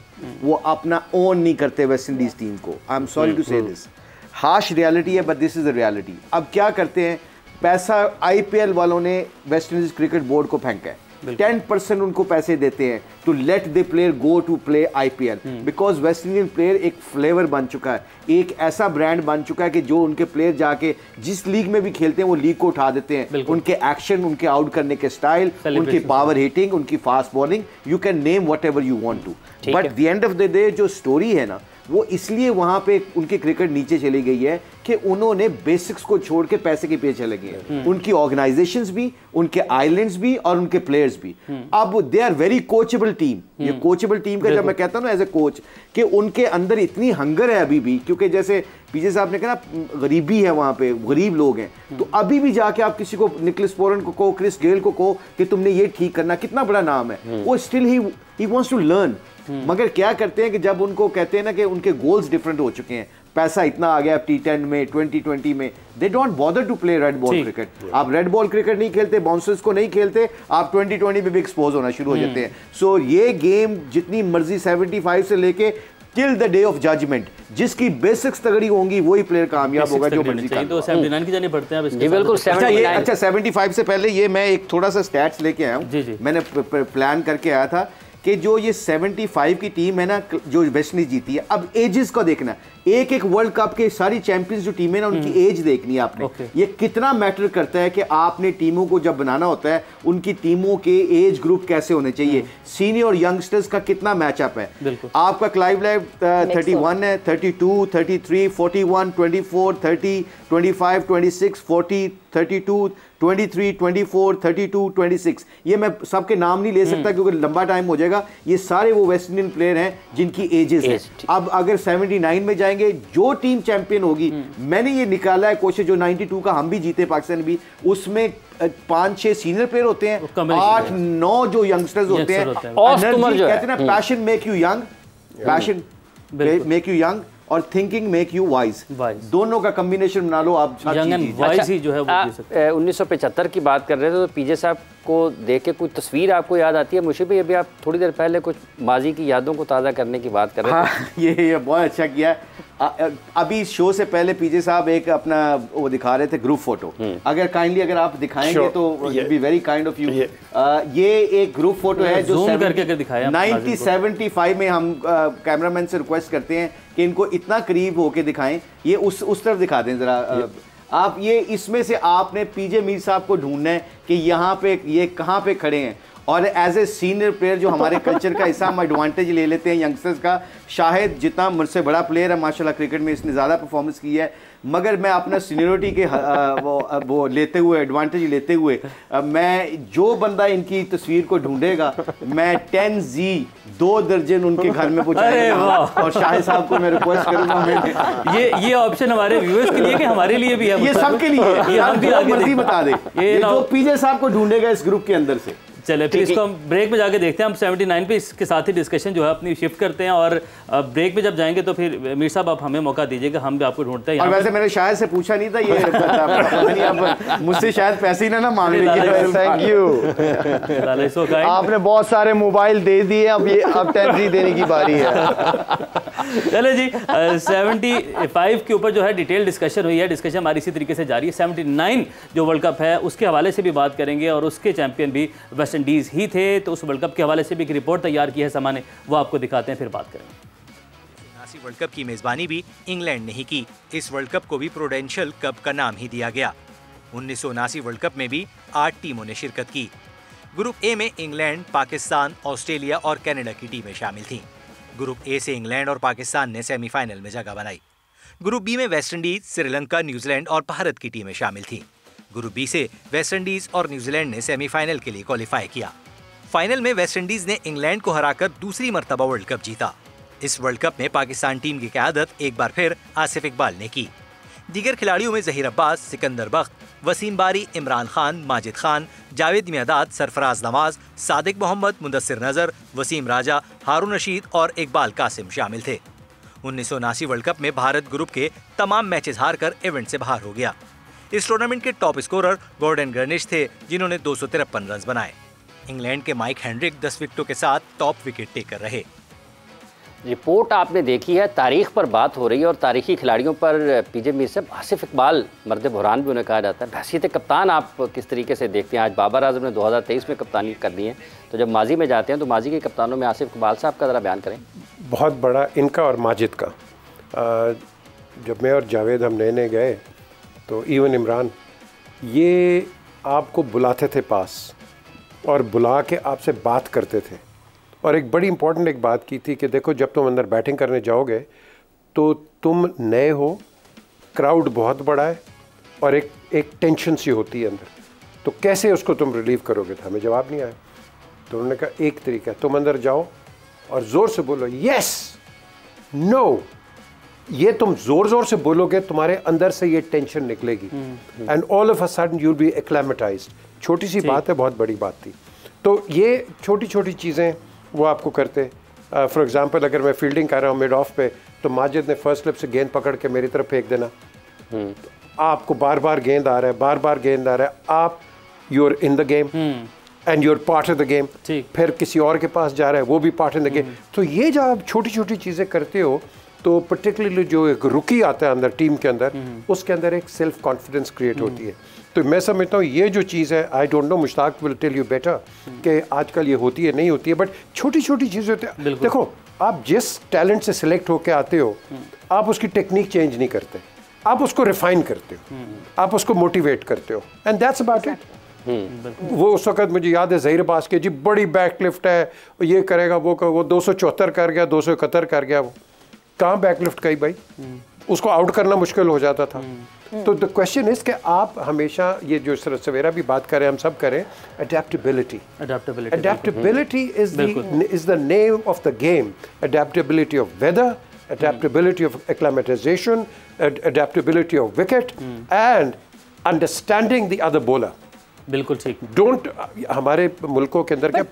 वो अपना ओन नहीं करते वेस्ट इंडीज टीम को। I am sorry to say this, harsh reality है, but this is the reality. अब क्या करते हैं, पैसा IPL वालों ने वेस्ट इंडीज क्रिकेट बोर्ड को फेंका है, 10% उनको पैसे देते हैं to let the player go to play IPL, because West Indian player एक फ्लेवर बन चुका है, एक ऐसा ब्रांड बन चुका है कि जो उनके प्लेयर जाके जिस लीग में भी खेलते हैं वो लीग को उठा देते हैं। उनके एक्शन, उनके आउट करने के स्टाइल, उनकी पावर हिटिंग, उनकी fast bowling, you can name whatever you want to, but the end of the day जो स्टोरी है ना, वो इसलिए वहां पे उनकी क्रिकेट नीचे चली गई है कि उन्होंने बेसिक्स को छोड़ के पैसे के पीछे चले गए। उनकी ऑर्गेनाइजेशंस भी, उनके आइलैंड्स भी और उनके प्लेयर्स भी। अब they are very coachable team. ये कोचेबल टीम का जब मैं कहता हूं ना एज ए कोच, कि उनके अंदर इतनी हंगर है अभी भी, क्योंकि जैसे पीजे साहब ने कहा गरीबी है वहां पे, गरीब लोग हैं, तो अभी भी जाके आप किसी को, निकोलस पोरन को कहो, क्रिस गेल को कहो कि तुमने ये ठीक करना, कितना बड़ा नाम है, वो still he wants to learn. मगर क्या करते हैं कि जब उनको कहते हैं ना कि उनके गोल्स डिफरेंट हो चुके हैं, पैसा इतना आ गया 2010 में, 2020 में, they don't bother to play red ball cricket. आप रेड बॉल क्रिकेट नहीं खेलते, बाउंसर्स को नहीं खेलते, आप 2020 में भी एक्सपोज होना शुरू हो जाते हैं। सो ये गेम जितनी मर्जी 75 से लेके till the day of judgement, जिसकी बेसिक्स तगड़ी होंगी वही प्लायर कामयाब होगा, जो मर्जी कर। तो 79 की जाने बढ़ते हैं अब इसके। बिल्कुल। अच्छा 75 से पहले ये मैं एक थोड़ा सा स्टैट्स लेके आया हूँ। मैंने प्लान करके आया था कि जो ये 75 की टीम है ना जो वेस्ट इंडीज जीती है, अब एजेस को देखना, एक एक वर्ल्ड कप के सारी चैंपियंस जो टीमें ना उनकी एज देखनी है आपने। ये कितना मैटर करता है कि आपने टीमों को जब बनाना होता है उनकी टीमों के एज ग्रुप कैसे होने चाहिए, सीनियर और यंगस्टर्स का कितना मैचअप है। आपका क्लाइव लाइव 31 है, 32, 33, 41, 24, 30, 25, 26, 40, 32, 23, 24, 32, 26, ये मैं सबके नाम नहीं ले सकता क्योंकि लंबा टाइम हो जाएगा। ये सारे वो वेस्ट इंडियन प्लेयर हैं जिनकी एजेस है। अब अगर 79 में जाएंगे, जो टीम चैंपियन होगी, मैंने ये निकाला है कोशिश, जो 92 का हम भी जीते पाकिस्तान भी, उसमें 5-6 सीनियर प्लेयर होते हैं, 8-9 जो यंगस्टर्स होते हैं। कहते हैं ना passion make you young, passion make you young और थिंकिंग मेक यू वाइज, दोनों का कॉम्बिनेशन बना लो आप। यंग एंड वाइज ही जो है वो 1975 की बात कर रहे थे, तो पीजे साहब को देख के कोई तस्वीर आपको याद आती है? मुझे भी अभी आप थोड़ी देर पहले कुछ माजी की यादों को ताज़ा करने की बात कर रहे थे। ये बहुत अच्छा किया। अभी शो से पहले पीजे साहब एक अपना वो दिखा रहे थे ग्रुप फोटो, अगर काइंडली अगर आप दिखाएंगे तो be very kind of you. ये एक ग्रुप फोटो है जो 1975 में हम कैमरामैन से रिक्वेस्ट करते हैं कि इनको इतना करीब होके दिखाएं, ये उस तरफ दिखा दें जरा आप। ये इसमें से आपने पीजे मीर साहब को ढूंढना है कि यहाँ पे ये कहाँ पे खड़े हैं, और एज ए सीनियर प्लेयर जो हमारे कल्चर का हिस्सा हम एडवांटेज ले लेते हैं यंगस्टर्स का। शाहिद जितना मुझसे बड़ा प्लेयर है माशाल्लाह क्रिकेट में, इसने ज़्यादा परफॉर्मेंस की है, मगर मैं अपना सीनियरिटी के वो लेते हुए, एडवांटेज लेते हुए, मैं जो बंदा इनकी तस्वीर को ढूंढेगा, मैं 10Z 2 दर्जन उनके घर में पहुंचाऊंगा। और शाहिद साहब को मैं रिक्वेस्ट करूंगा, ये ऑप्शन हमारे व्यूअर्स के लिए कि हमारे लिए भी है? ये सबके लिए, ये मर्जी बता दे, ये जो पीजे साहब को ढूंढेगा इस ग्रुप के अंदर से। चले फिर इसको हम ब्रेक में जाके देखते हैं। हम 79 पे इसके साथ ही डिस्कशन जो है अपनी शिफ्ट करते हैं, और ब्रेक में जब जाएंगे तो फिर मीर साहब आप हमें मौका दीजिएगा, हम भी आपको ढूंढते हैं। और वैसे मैंने शायद से पूछा नहीं था ये मुझसे शायद पैसे ही ना मांग लीजिए। थैंक यू, आपने बहुत सारे मोबाइल दे दिए, अब 10Z देने की बारी है। चले जी, 75 के ऊपर जो है डिटेल डिस्कशन हुई है, डिस्कशन हमारी इसी तरीके से जारी है। 79 जो वर्ल्ड कप है उसके हवाले से भी बात करेंगे, और उसके चैंपियन भी वेस्ट इंडीज ही थे, तो उस वर्ल्ड कप के हवाले से भी एक रिपोर्ट तैयार की है समा ने, वो आपको दिखाते हैं, फिर बात करेंगे। वर्ल्ड कप की मेजबानी भी इंग्लैंड ने ही की। इस वर्ल्ड कप को भी प्रूडेंशियल कप का नाम ही दिया गया। 1979 वर्ल्ड कप में भी 8 टीमों ने शिरकत की। ग्रुप ए में इंग्लैंड, पाकिस्तान, ऑस्ट्रेलिया और कनाडा की टीमें शामिल थीं। ग्रुप ए से इंग्लैंड और पाकिस्तान ने सेमीफाइनल में जगह बनाई। ग्रुप बी में वेस्ट इंडीज, श्रीलंका, न्यूजीलैंड और भारत की टीमें शामिल थीं। ग्रुप बी से वेस्ट इंडीज और न्यूजीलैंड ने सेमीफाइनल के लिए क्वालिफाई किया। फाइनल में वेस्ट इंडीज ने इंग्लैंड को हराकर दूसरी मर्तबा वर्ल्ड कप जीता। इस वर्ल्ड कप में पाकिस्तान टीम की क़यादत एक बार फिर आसिफ इकबाल ने की। दीगर खिलाड़ियों में जहीर अब्बास, सिकंदर बख्त, वसीम बारी, इमरान खान, माजिद खान, जावेद मियादाद, सरफराज नवाज, सादिक मोहम्मद, मुदस्सिर नजर, वसीम राजा, हारून रशीद और इकबाल कासिम शामिल थे। 1979 वर्ल्ड कप में भारत ग्रुप के तमाम मैचेस हारकर इवेंट से बाहर हो गया। इस टूर्नामेंट के टॉप स्कोरर गॉर्डन गर्निश थे, जिन्होंने 253 रन बनाए। इंग्लैंड के माइक हेनरिक 10 विकेटों के साथ टॉप विकेट टेकर रहे। रिपोर्ट आपने देखी है, तारीख पर बात हो रही है, और तारीखी खिलाड़ियों पर पीजे मीर साहब, आसिफ इकबाल मर्द बुरहान भी उन्हें कहा जाता है। हैसियत कप्तान आप किस तरीके से देखते हैं? आज बाबर आजम ने 2023 में कप्तानी कर दी है, तो जब माजी में जाते हैं तो माजी के कप्तानों में आसिफ इकबाल साहब का ज़रा बयान करें। बहुत बड़ा इनका और माजिद का। जब मैं और जावेद हम नए नए गए तो इवन इमरान ये आपको बुलाते थे पास, और बुला के आपसे बात करते थे। और एक बड़ी इंपॉर्टेंट एक बात की थी कि देखो जब तुम अंदर बैटिंग करने जाओगे तो तुम नए हो, क्राउड बहुत बड़ा है, और एक टेंशन सी होती है अंदर, तो कैसे उसको तुम रिलीव करोगे? तो हमें जवाब नहीं आया। तो उन्होंने कहा एक तरीका, तुम अंदर जाओ और ज़ोर से बोलो यस, नो। ये तुम ज़ोर ज़ोर से बोलोगे, तुम्हारे अंदर से ये टेंशन निकलेगी, and all of a sudden you will be acclimatized. छोटी सी बात है, बहुत बड़ी बात थी। तो ये छोटी छोटी चीज़ें वो आपको करते। फॉर एग्जांपल अगर मैं फील्डिंग कर रहा हूँ मिड ऑफ पे, तो माजिद ने फर्स्ट स्लिप से गेंद पकड़ के मेरी तरफ फेंक देना। आपको बार बार गेंद आ रहा है, बार बार गेंद आ रहा है, आप you are in the game and you are part of the game. फिर किसी और के पास जा रहा है, वो भी पार्ट इन द गेम। तो ये जब आप छोटी छोटी चीज़ें करते हो, तो पर्टिकुलरली जो एक रुकी आता है अंदर टीम के अंदर, उसके अंदर एक सेल्फ कॉन्फिडेंस क्रिएट होती है। तो मैं समझता हूँ ये जो चीज़ है, I don't know, Mushtaq will tell you better कि आजकल ये होती है नहीं होती है, बट छोटी छोटी चीज़ें होती है। देखो, आप जिस टैलेंट से सिलेक्ट होकर आते हो, आप उसकी टेक्निक चेंज नहीं करते, आप उसको रिफाइन करते हो, आप उसको मोटिवेट करते हो, एंड दैट्स अबाउट इट। वो उस वक्त मुझे याद है ज़हीर अब्बास के जी बड़ी बैक लिफ्ट है, ये करेगा वो 274 कर गया, 271 कर गया, वो कहाँ बैक लिफ्ट कही भाई, उसको आउट करना मुश्किल हो जाता था। तो द क्वेश्चन इज कि आप हमेशा ये जो सवेरा भी बात करें, हम सब करें, adaptability is the name of the game. Adaptability of weather, adaptability of acclimatization, adaptability of wicket, and understanding the other bowler. बिल्कुल ठीक। डोंट, हमारे मुल्कों के अंदर क्या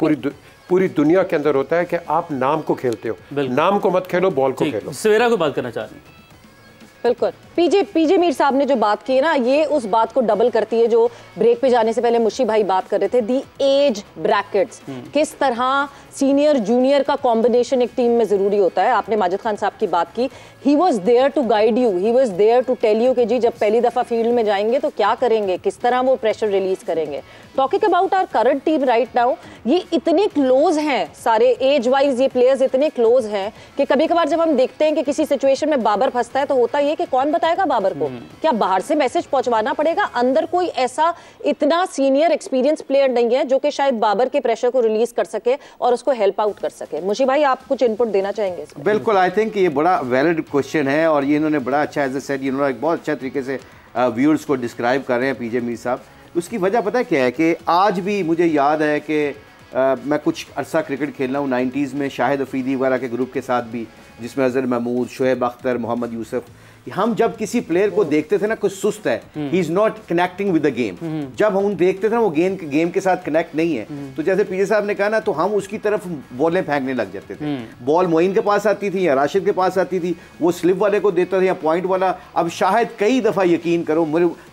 पूरी दुनिया के अंदर होता है कि आप नाम को खेलते हो, नाम को मत खेलो, बॉल को खेलो। सवेरा को बात करना चाह रहे हैं। बिल्कुल, पीजे मीर साहब ने जो बात की है ना, ये उस बात को डबल करती है जो ब्रेक पे जाने से पहले मुशी भाई बात कर रहे थे, दी एज ब्रैकेट्स। किस तरह सीनियर जूनियर का कॉम्बिनेशन एक टीम में जरूरी होता है। आपने माजिद खान साहब की बात की, he was there to guide you, he was there to tell you कि जी जब पहली दफा फील्ड में जाएंगे तो क्या करेंगे, किस तरह वो प्रेशर रिलीज करेंगे। Talking about our current team right now, ये इतने क्लोज हैं सारे, एज वाइज ये प्लेयर्स इतने क्लोज हैं कि कभी कभार जब हम देखते हैं कि किसी सिचुएशन में बाबर फंसता है तो होता ये कि कौन बताएगा बाबर को, क्या बाहर से मैसेज पहुंचवाना पड़ेगा। अंदर कोई ऐसा इतना सीनियर एक्सपीरियंस प्लेयर नहीं है जो कि शायद बाबर के प्रेशर को रिलीज कर सके और उसको हेल्प आउट कर सके। मुशी भाई, आप कुछ इनपुट देना चाहेंगे? बिल्कुल, आई थिंक ये बड़ा वैलिड क्वेश्चन है और ये इन्होंने बड़ा अच्छा, एज ए सेड, इन्होंने एक बहुत अच्छा तरीके से व्यूअर्स को डिस्क्राइब कर रहे हैं पीजे मीर साहब। उसकी वजह पता है क्या है कि आज भी मुझे याद है कि मैं कुछ अरसा क्रिकेट खेलना हूँ 90s में, शाहिद अफरीदी वगैरह के ग्रुप के साथ भी, जिसमें अजहर महमूद, शोएब अख्तर, मोहम्मद यूसुफ। हम जब किसी प्लेयर को देखते थे ना कुछ सुस्त है, he is not connecting with the game, जब हम देखते थे ना वो गेम के साथ कनेक्ट नहीं है, तो जैसे पीजे साहब ने कहा ना, तो हम उसकी तरफ बॉलें फेंकने लग जाते थे। बॉल मोइन के पास आती थी या राशिद के पास आती थी, वो स्लिप वाले को देता था या पॉइंट वाला। अब शायद कई दफ़ा यकीन करो,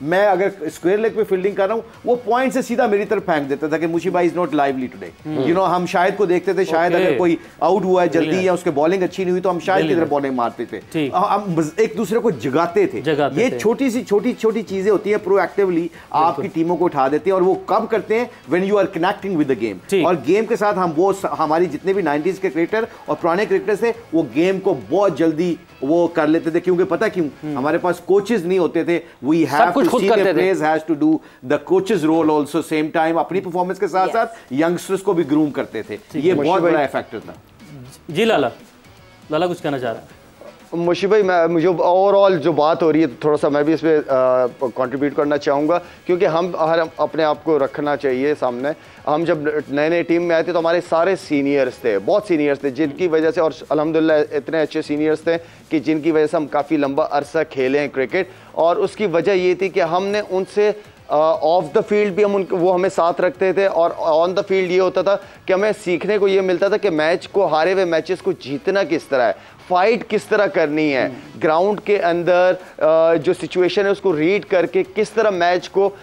मैं अगर स्क्वायर लेग पे फील्डिंग कर रहा हूँ, वो पॉइंट से सीधा मेरी तरफ फेंक देता था कि मुशी भाई is not lively today. You know, हम शायद को देखते थे, शायद अगर कोई आउट हुआ है जल्दी या उसके बॉलिंग अच्छी नहीं हुई तो हम शायद की तरफ बॉलिंग मारते थे, हम एक दूसरे को जगाते थे। ये छोटी छोटी चीजें होती हैं, प्रोएक्टिवली आपकी टीमों को उठा देती हैं, और वो कब करते हैं, when you are connecting with the game. और गेम के साथ हम वो हमारी जितने भी 90s के क्रिकेटर और पुराने क्रिकेटर्स थे, वो गेम को बहुत जल्दी वो कर लेते थे, क्योंकि पता क्यों, हमारे पास कोचेस नहीं होते थे। We have to see the players has to do the coaches role also same time, अपनी परफॉर्मेंस के साथ साथ यंगस्टर्स को भी ग्रूम करते थे। ये बहुत बड़ा फैक्टर था। जी लाला कुछ कहना चाह रहा है? मुशी भाई, मुझे ओवरऑल जो बात हो रही है, थोड़ा सा मैं भी इसमें कंट्रीब्यूट करना चाहूँगा, क्योंकि हम अपने आप को रखना चाहिए सामने। हम जब नए टीम में आए थे तो हमारे सारे सीनियर्स थे, बहुत सीनियर्स थे, जिनकी वजह से, और अल्हम्दुलिल्लाह इतने अच्छे सीनियर्स थे कि जिनकी वजह से हम काफ़ी लंबा अरसा खेले हैं क्रिकेट। और उसकी वजह ये थी कि हमने उनसे ऑफ द फील्ड भी वो हमें साथ रखते थे, और ऑन द फील्ड ये होता था कि हमें सीखने को ये मिलता था कि मैच को, हारे हुए मैचेस को जीतना किस तरह है, फाइट किस तरह करनी है, ग्राउंड के अंदर जो सिचुएशन है उसको रीड करके किस तरह मैच को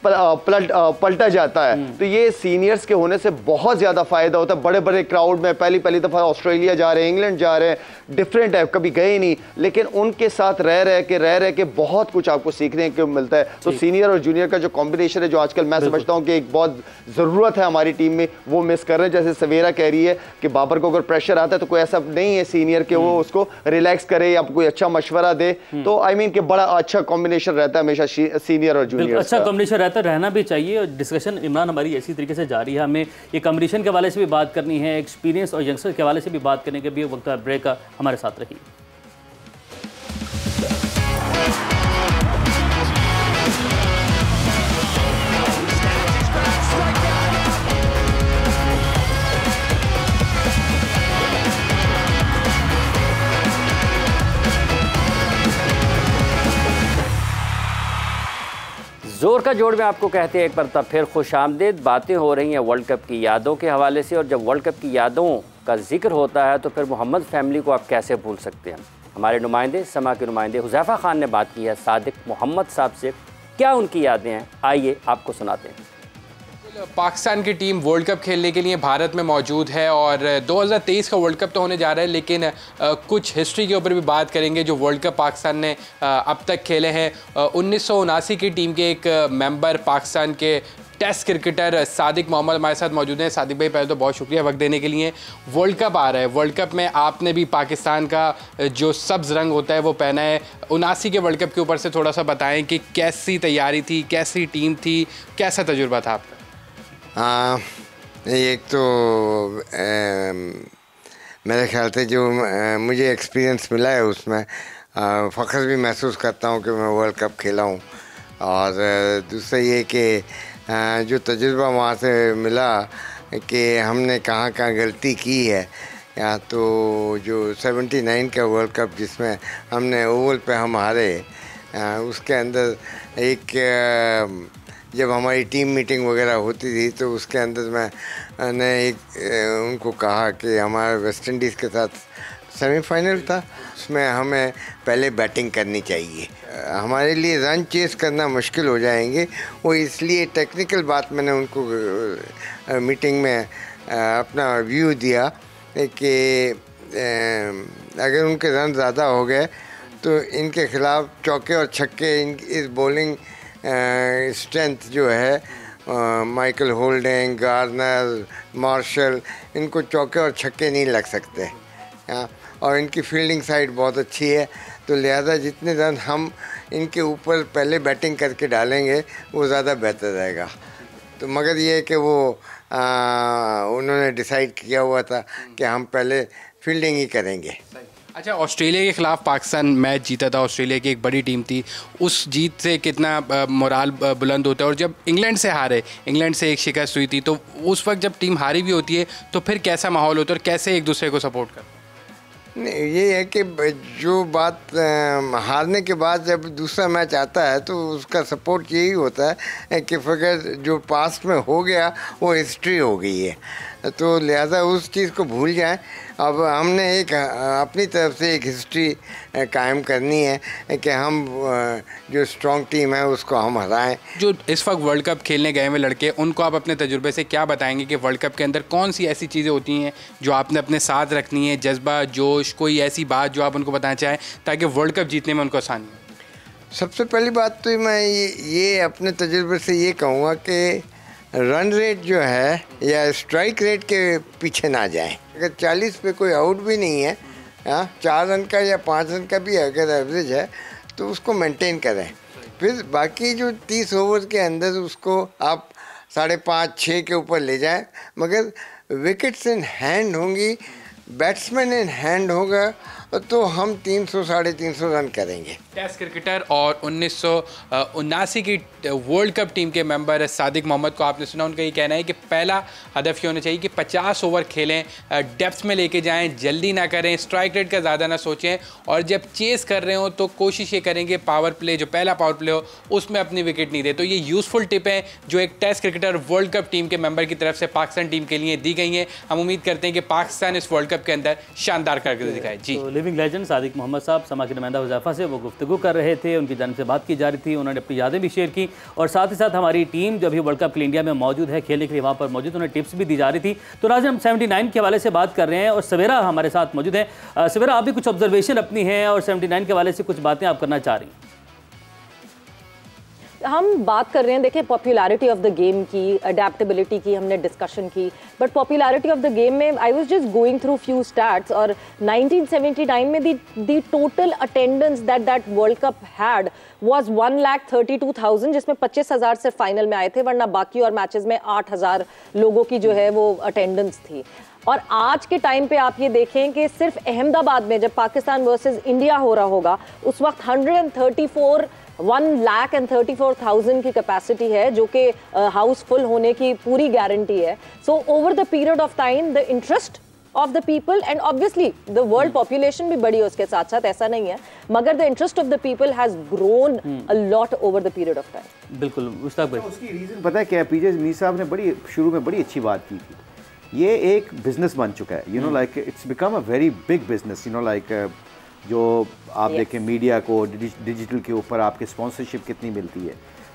पलटा जाता है। तो ये सीनियर्स के होने से बहुत ज़्यादा फ़ायदा होता है। बड़े बड़े क्राउड में पहली दफ़ा ऑस्ट्रेलिया जा रहे हैं, इंग्लैंड जा रहे हैं, डिफरेंट है, कभी गए नहीं, लेकिन उनके साथ रह के बहुत कुछ आपको सीखने को मिलता है। तो सीनियर और जूनियर का जो कॉम्बिनेशन है, जो आजकल मैं समझता हूँ कि एक बहुत ज़रूरत है हमारी टीम में, वो मिस कर रहे हैं। जैसे सवेरा कह रही है कि बाबर को अगर प्रेशर आता है तो कोई ऐसा नहीं है सीनियर के वो उसको रिलैक्स करे या कोई अच्छा मशवरा दे। तो आई मीन कि बड़ा अच्छा कॉम्बिनेशन रहता है हमेशा सीनियर और जूनियर। अच्छा कॉम्बिनेशन रहना भी चाहिए। और डिस्कशन इमरान हमारी ऐसी तरीके से जारी है, हमें ये कॉम्बिनेशन के हवाले से भी बात करनी है, एक्सपीरियंस और यंगस्टर के हवाले से भी बात करने के भी वक्त ब्रेक का। हमारे साथ रहिए। जोर का जोड़ में आपको कहते हैं एक बार तब फिर खुश आमदीद। बातें हो रही हैं वर्ल्ड कप की यादों के हवाले से, और जब वर्ल्ड कप की यादों का जिक्र होता है तो फिर मोहम्मद फैमिली को आप कैसे भूल सकते हैं। हमारे नुमाइंदे, समा के नुमाइंदे हुज़ैफ़ा खान ने बात की है सादिक मोहम्मद साहब से। क्या उनकी यादें हैं, आइए आपको सुनाते हैं। पाकिस्तान की टीम वर्ल्ड कप खेलने के लिए भारत में मौजूद है और 2023 का वर्ल्ड कप तो होने जा रहा है, लेकिन कुछ हिस्ट्री के ऊपर भी बात करेंगे जो वर्ल्ड कप पाकिस्तान ने अब तक खेले हैं। 1979 की टीम के एक मेंबर पाकिस्तान के टेस्ट क्रिकेटर सादिक मोहम्मद हमारे साथ मौजूद हैं। सादिक भाई, पहले तो बहुत शुक्रिया वक्त देने के लिए। वर्ल्ड कप आ रहा है, वर्ल्ड कप में आपने भी पाकिस्तान का जो सब्ज़ रंग होता है वो पहना है। 79 के वर्ल्ड कप के ऊपर से थोड़ा सा बताएं कि कैसी तैयारी थी, कैसी टीम थी, कैसा तजुर्बा था आपका? एक तो मेरे ख्याल से जो मुझे एक्सपीरियंस मिला है उसमें फ़ख्र भी महसूस करता हूँ कि मैं वर्ल्ड कप खेला हूँ। और दूसरा ये कि जो तजुर्बा वहाँ से मिला कि हमने कहाँ कहाँ गलती की है, या तो जो 79 का वर्ल्ड कप जिसमें हमने ओवल पे हम हारे, उसके अंदर एक जब हमारी टीम मीटिंग वगैरह होती थी तो उसके अंदर मैंने एक उनको कहा कि हमारा वेस्ट इंडीज़ के साथ सेमीफाइनल था, उसमें हमें पहले बैटिंग करनी चाहिए, हमारे लिए रन चेस करना मुश्किल हो जाएंगे। वो इसलिए टेक्निकल बात मैंने उनको मीटिंग में अपना व्यू दिया कि अगर उनके रन ज़्यादा हो गए तो इनके ख़िलाफ़ चौके और छक्के इस बॉलिंग स्ट्रेंथ जो है माइकल होल्डिंग, गार्नर, मार्शल, इनको चौके और छक्के नहीं लग सकते। और इनकी फील्डिंग साइड बहुत अच्छी है, तो लिहाजा जितने रन हम इनके ऊपर पहले बैटिंग करके डालेंगे वो ज़्यादा बेहतर रहेगा। तो मगर ये कि वो उन्होंने डिसाइड किया हुआ था कि हम पहले फील्डिंग ही करेंगे। अच्छा, ऑस्ट्रेलिया के ख़िलाफ़ पाकिस्तान मैच जीता था, ऑस्ट्रेलिया की एक बड़ी टीम थी, उस जीत से कितना मोराल बुलंद होता है। और जब इंग्लैंड से हारे, इंग्लैंड से एक शिकस्त हुई थी, तो उस वक्त जब टीम हारी भी होती है तो फिर कैसा माहौल होता है और कैसे एक दूसरे को सपोर्ट करते हैं? नहीं, ये है कि जो बात हारने के बाद जब दूसरा मैच आता है तो उसका सपोर्ट यही होता है कि फिर जो पास्ट में हो गया वो हिस्ट्री हो गई है, तो लिहाजा उस चीज़ को भूल जाएं। अब हमने एक अपनी तरफ से एक हिस्ट्री कायम करनी है कि हम जो स्ट्रॉन्ग टीम है उसको हम हराएं। जो इस वक्त वर्ल्ड कप खेलने गए हुए लड़के, उनको आप अपने तजुर्बे से क्या बताएंगे कि वर्ल्ड कप के अंदर कौन सी ऐसी चीज़ें होती हैं जो आपने अपने साथ रखनी है, जज्बा, जोश, कोई ऐसी बात जो आप उनको बताना चाहें ताकि वर्ल्ड कप जीतने में उनको आसानी हो? सबसे पहली बात तो मैं ये अपने तजुर्बे से ये कहूँगा कि रन रेट जो है या स्ट्राइक रेट के पीछे ना जाएं। अगर 40 पे कोई आउट भी नहीं है, 4 रन का या 5 रन का भी अगर एवरेज है तो उसको मेंटेन करें। फिर बाकी जो 30 ओवर के अंदर उसको आप 5.5-6 के ऊपर ले जाएं, मगर विकेट्स इन हैंड होंगी, बैट्समैन इन हैंड होगा तो हम 300-350 रन करेंगे। टेस्ट क्रिकेटर और 1979 की वर्ल्ड कप टीम के मेंबर सादिक मोहम्मद को आपने सुना, उनका ये कहना है कि पहला हदफ ये होना चाहिए कि 50 ओवर खेलें, डेप्थ में लेके जाएं, जल्दी ना करें, स्ट्राइक रेट का ज़्यादा ना सोचें, और जब चेस कर रहे हो तो कोशिश ये करें कि पावर प्ले, जो पहला पावर प्ले हो उसमें अपनी विकेट नहीं दे। तो ये यूज़फुल टिप है जो एक test cricketer world cup team के मेंबर की तरफ से पाकिस्तान टीम के लिए दी गई हैं। हम उम्मीद करते हैं कि पाकिस्तान इस वर्ल्ड कप के अंदर शानदार कारकर्दगी दिखाए। जी, लिविंग लेजेंड सादिक मोहम्मद साहब समा के नुमाइंदा हुज़ैफा से वो गुफ्तगू कर रहे थे, उनकी जानिब से बात की जा रही थी, उन्होंने अपनी यादें भी शेयर की, और साथ ही साथ हमारी टीम जो अभी वर्ल्ड कप के लिए इंडिया में मौजूद है, खेलने के लिए वहाँ पर मौजूद, उन्हें टिप्स भी दी जा रही थी। तो नाज़रीन, हम 79 के हवाले से बात कर रहे हैं और सवेरा हमारे साथ मौजूद है। सवेरा, आप भी कुछ ऑब्जर्वेशन अपनी है और 79 के हवाले से कुछ बातें आप करना चाह रही हैं? हम बात कर रहे हैं, देखिए, पॉपुलैरिटी ऑफ द गेम की, अडेप्टेबिलिटी की हमने डिस्कशन की, but popularity of the game में I was just going through few stats, और 1979 में the total attendance that world cup had was 1,32,000, जिसमें 25,000 से फाइनल में आए थे, वरना बाकी और मैचेस में 8,000 लोगों की जो है वो अटेंडेंस थी। और आज के टाइम पे आप ये देखें कि सिर्फ अहमदाबाद में जब पाकिस्तान वर्सेस इंडिया हो रहा होगा उस वक्त 1,34,000 की कैपेसिटी है, जो कि हाउसफुल होने की पूरी गारंटी है। So over the period of time the interest of the people, and obviously the world population भी बढ़ी है उसके साथ साथ, ऐसा नहीं है, मगर the interest of the people has grown a lot over the period of time. बिल्कुल मुश्ताक भाई, उसकी रीजन पता है क्या? पीजे मीर साहब ने शुरू में बड़ी अच्छी बात की थी। ये एक बिजनेस बन चुका है, you know, like it's become a very big business, you know, like जो आप देखें मीडिया को डिजिटल के ऊपर आपके स्पॉन्सरशिप कितनी मिलती है।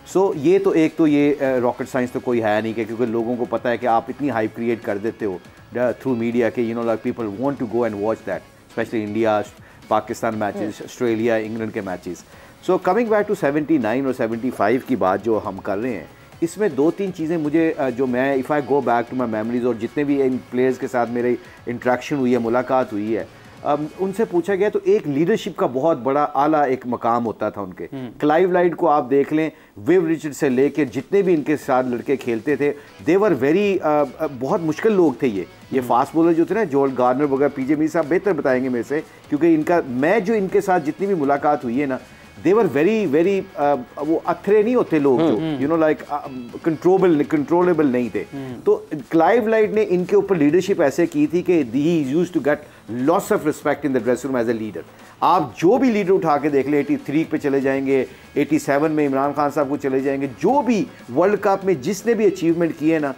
सो ये तो एक तो ये रॉकेट साइंस तो कोई है नहीं कि, क्योंकि लोगों को पता है कि आप इतनी हाइप क्रिएट कर देते हो थ्रू मीडिया के, like people want to go and watch that, specially India Pakistan matches, Australia England के matches. So coming back to 79 और 75 की बात जो हम कर रहे हैं, इसमें 2-3 चीज़ें मुझे जो मैं if I go back to my memories और जितने भी इन प्लेयर्स के साथ मेरी इंट्रैक्शन हुई है, मुलाकात हुई है, उनसे पूछा गया तो एक लीडरशिप का बहुत बड़ा आला एक मकाम होता था उनके। क्लाइव लाइड को आप देख लें, विव रिचर्ड से लेकर जितने भी इनके साथ लड़के खेलते थे, दे वर वेरी बहुत मुश्किल लोग थे ये फास्ट बॉलर जो थे ना, जोल गार्नर वगैरह, पीजे मीर साहब बेहतर बताएंगे मेरे से, क्योंकि इनका मैं जो इनके साथ जितनी भी मुलाकात हुई है ना, दे वर वेरी वेरी वो अथरे नहीं होते लोग जो लाइक कंट्रोलेबल नहीं थे। तो क्लाइव लाइड ने इनके ऊपर लीडरशिप ऐसे की थी कि he used to get lots of respect in the dressing room as a leader. आप जो भी लीडर उठा के देख ले, 83 पे चले जाएंगे, 87 में इमरान खान साहब को चले जाएंगे, जो भी वर्ल्ड कप में जिसने भी अचीवमेंट किए ना,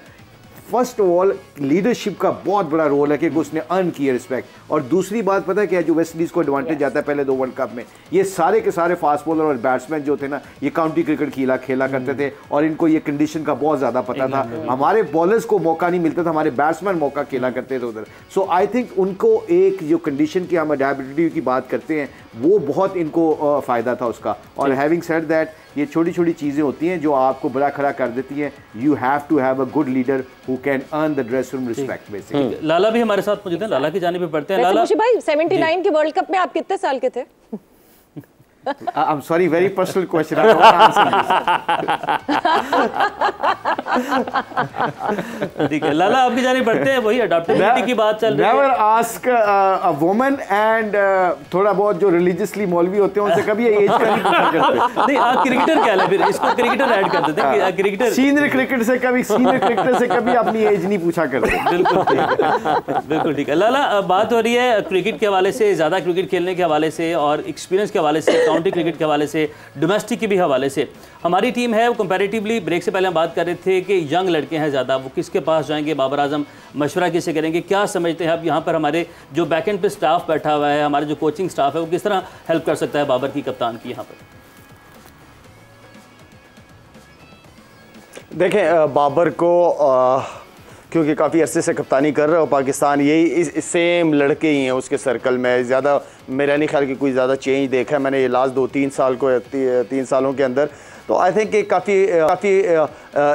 फर्स्ट ऑफ ऑल लीडरशिप का बहुत बड़ा रोल है कि उसने अर्न किया रिस्पेक्ट। और दूसरी बात पता है क्या, जो वेस्ट इंडीज़ को एडवांटेज आता है पहले 2 वर्ल्ड कप में, ये सारे के सारे फास्ट बॉलर और बैट्समैन जो थे ना, ये काउंटी क्रिकेट खेला करते थे और इनको ये कंडीशन का बहुत ज़्यादा पता था। हमारे बॉलर्स को मौका नहीं मिलता था, हमारे बैट्समैन मौका खेला करते थे उधर। सो आई थिंक उनको एक जो कंडीशन की हम अडेप्टिबिलिटी की बात करते हैं, वो बहुत इनको फ़ायदा था उसका। और हैविंग सेड दैट, ये छोटी छोटी चीज़ें होती हैं जो आपको बड़ा खड़ा कर देती हैं। You have to have a good leader who can earn the dress room respect basically. Lala भी हमारे साथ मौजूद हैं, लाला की जानिब पे बढ़ते हैं। लाला भाई 79 के वर्ल्ड कप में आप कितने साल के थे? I'm sorry, very personal question. I don't want to answer this. ठीक है लाला, आपकी जानिब बढ़ते हैं, वही अडॉप्टेबिलिटी की बात चल रही है। Never ask a woman and थोड़ा बहुत जो रिलीजियसली मौलवी होते हैं उनसे कभी एज का नहीं पूछा करते। नहीं, आप क्रिकेटर क्या है, फिर इसको क्रिकेटर ऐड कर देते हैं। क्रिकेटर सीनियर क्रिकेटर से कभी अपनी एज नहीं पूछा करते। बिल्कुल ठीक है, बिल्कुल ठीक है। लाला, बात हो रही है क्रिकेट के हवाले से, ज़्यादा क्रिकेट खेलने के हवाले से और एक्सपीरियंस के हवाले से, काउंटी क्रिकेट के हवाले से, डोमेस्टिक के भी हवाले से। हमारी टीम है वो कंपैरेटिवली, ब्रेक से पहले हम बात कर रहे थे कि यंग लड़के हैं ज़्यादा, वो किसके पास जाएंगे, बाबर आजम मशवरा किसे करेंगे, क्या समझते हैं आप यहाँ पर हमारे जो बैक एंड पे स्टाफ बैठा हुआ है, हमारे जो कोचिंग स्टाफ है, वो किस तरह हेल्प कर सकता है बाबर की, कप्तान की यहाँ पर? देखें, बाबर को क्योंकि काफ़ी अरसे से कप्तानी कर रहे हो पाकिस्तान, यही सेम लड़के ही हैं उसके सर्कल में। ज़्यादा मेरा नहीं ख्याल कि कोई ज़्यादा चेंज देखा है मैंने ये लास्ट 2-3 साल को, 3 सालों के अंदर। तो आई थिंक काफ़ी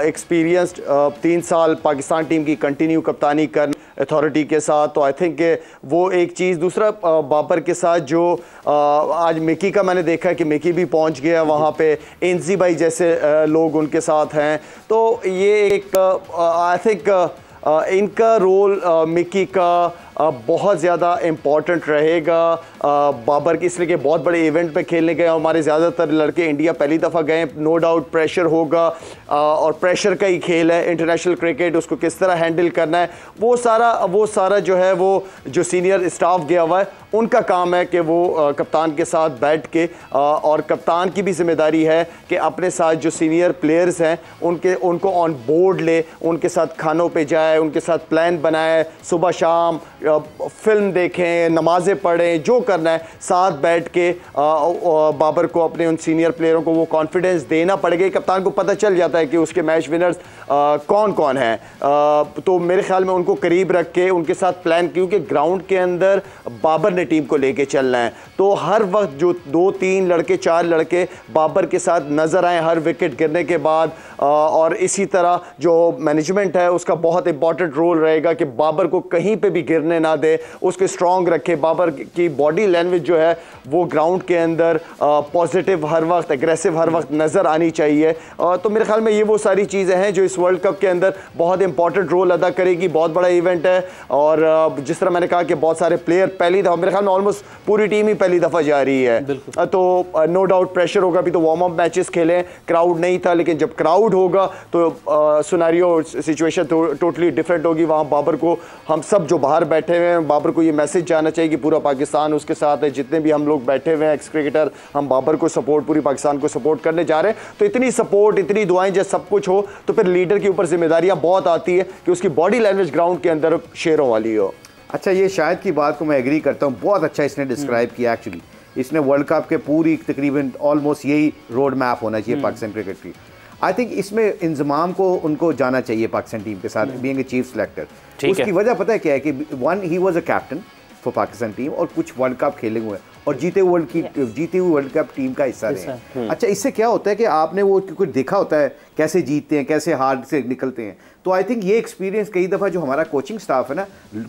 एक्सपीरियंस्ड 3 साल पाकिस्तान टीम की कंटिन्यू कप्तानी कर अथॉरिटी के साथ। तो आई थिंक वो एक चीज़। दूसरा, बाबर के साथ जो आज मिकी का मैंने देखा है कि मिकी भी पहुंच गया वहाँ पे, एनजी भाई जैसे लोग उनके साथ हैं। तो ये एक आई थिंक इनका रोल मिकी का बहुत ज़्यादा इम्पॉर्टेंट रहेगा। बाबर की इसलिए कि बहुत बड़े इवेंट पे खेलने गए, हमारे ज़्यादातर लड़के इंडिया पहली दफ़ा गए, नो डाउट प्रेशर होगा और प्रेशर का ही खेल है इंटरनेशनल क्रिकेट, उसको किस तरह हैंडल करना है, वो सारा जो है वो जो सीनियर स्टाफ गया हुआ है उनका काम है कि वो कप्तान के साथ बैठ के और कप्तान की भी जिम्मेदारी है कि अपने साथ जो सीनियर प्लेयर्स हैं उनको ऑन बोर्ड ले, उनके साथ खानों पे जाए, उनके साथ प्लान बनाए, सुबह शाम फिल्म देखें, नमाज़ें पढ़ें, जो करना है साथ बैठ के। बाबर को अपने उन सीनियर प्लेयरों को वो कॉन्फिडेंस देना पड़ेगा। कप्तान को पता चल जाता है कि उसके मैच विनर्स कौन कौन हैं, तो मेरे ख्याल में उनको करीब रख के उनके साथ प्लान, क्योंकि ग्राउंड के अंदर बाबर ने टीम को लेके चलना है। तो हर वक्त जो 2-3 लड़के 4 लड़के बाबर के साथ नज़र आए हर विकेट गिरने के बाद, और इसी तरह जो मैनेजमेंट है उसका बहुत इंपॉर्टेंट रोल रहेगा कि बाबर को कहीं पे भी गिरने ना दे, उसके स्ट्रॉन्ग रखे। बाबर की बॉडी लैंग्वेज जो है वो ग्राउंड के अंदर पॉजिटिव हर वक्त, एग्रेसिव हर वक्त नज़र आनी चाहिए। तो मेरे ख्याल में ये वो सारी चीज़ें हैं जो इस वर्ल्ड कप के अंदर बहुत इंपॉर्टेंट रोल अदा करेगी। बहुत बड़ा इवेंट है और जिस तरह मैंने कहा कि बहुत सारे प्लेयर पहली दफ़ा, मेरे ख्याल में ऑलमोस्ट पूरी टीम ही पहली दफ़ा जा रही है, तो नो डाउट प्रेशर होगा। अभी तो वार्म अप मैचेस खेले, क्राउड नहीं था, लेकिन जब क्राउड होगा तो सिनेरियो सिचुएशन टोटली डिफरेंट होगी। वहाँ बाबर को, हम सब जो बाहर बैठे हुए हैं, बाबर को ये मैसेज जाना चाहिए कि पूरा पाकिस्तान उसके साथ है। जितने भी हम लोग बैठे हुए हैं एक्स क्रिकेटर, हम बाबर को सपोर्ट, पूरी पाकिस्तान को सपोर्ट करने जा रहे हैं। तो इतनी सपोर्ट, इतनी दुआएं, जब सब कुछ हो तो फिर लीडर के ऊपर जिम्मेदारियां बहुत आती है कि उसकी बॉडी लैंग्वेज ग्राउंड के अंदर शेरों वाली हो। अच्छा, ये शायद की बात को मैं एग्री करता हूँ, बहुत अच्छा इसने डिस्क्राइब किया। एक्चुअली इसने वर्ल्ड कप के पूरी तकरीबन ऑलमोस्ट यही रोड मैप होना चाहिए पाकिस्तान क्रिकेट की। आई थिंक इसमें इंजमाम को उनको जाना चाहिए पाकिस्तान टीम के साथ, बीइंग ए चीफ सिलेक्टर। उसकी वजह पता है क्या है कि one, he was a captain for Pakistan team और कुछ वर्ल्ड कप खेले हुए हैं और जीते हुए वर्ल्ड कप टीम का हिस्सा रहे हैं। अच्छा, इससे क्या होता है कि आपने वो कुछ देखा होता है कैसे जीतते हैं, कैसे हार से निकलते हैं। तो आई थिंक ये एक्सपीरियंस कई दफ़ा जो हमारा कोचिंग स्टाफ है ना,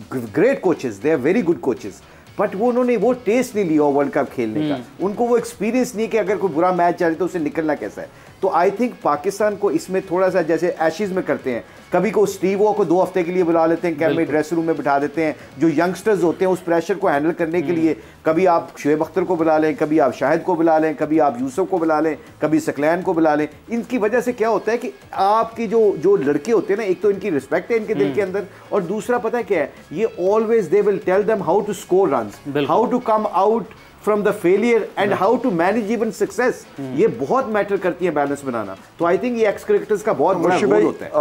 great coaches, they are very good coaches, but वो उन्होंने वो टेस्ट नहीं लिया वर्ल्ड कप खेलने का, उनको वो एक्सपीरियंस नहीं कि अगर कोई बुरा मैच जा रही तो उससे निकलना कैसा है। तो आई थिंक पाकिस्तान को इसमें थोड़ा सा जैसे एशेज में करते हैं, कभी को स्टीव वॉ को 2 हफ्ते के लिए बुला लेते हैं, कैम्प में ड्रेसिंग रूम में बिठा देते हैं, जो यंगस्टर्स होते हैं उस प्रेशर को हैंडल करने के लिए कभी आप शुएब अख्तर को बुला लें, कभी आप शाहिद को बुला लें, कभी आप यूसुफ को बुला लें, कभी सकलैन को बुला लें। इनकी वजह से क्या होता है कि आपकी जो लड़के होते हैं ना, एक तो इनकी रिस्पेक्ट है इनके दिल के अंदर, और दूसरा पता है क्या है, ये always they will tell them how to score runs, how to come out from the failure and how to manage even success। ये बहुत मैटर करती है बैलेंस बनाना। तो आई थिंक ये एक्स क्रिकेटर्स का बहुत बड़ा रोल होता है।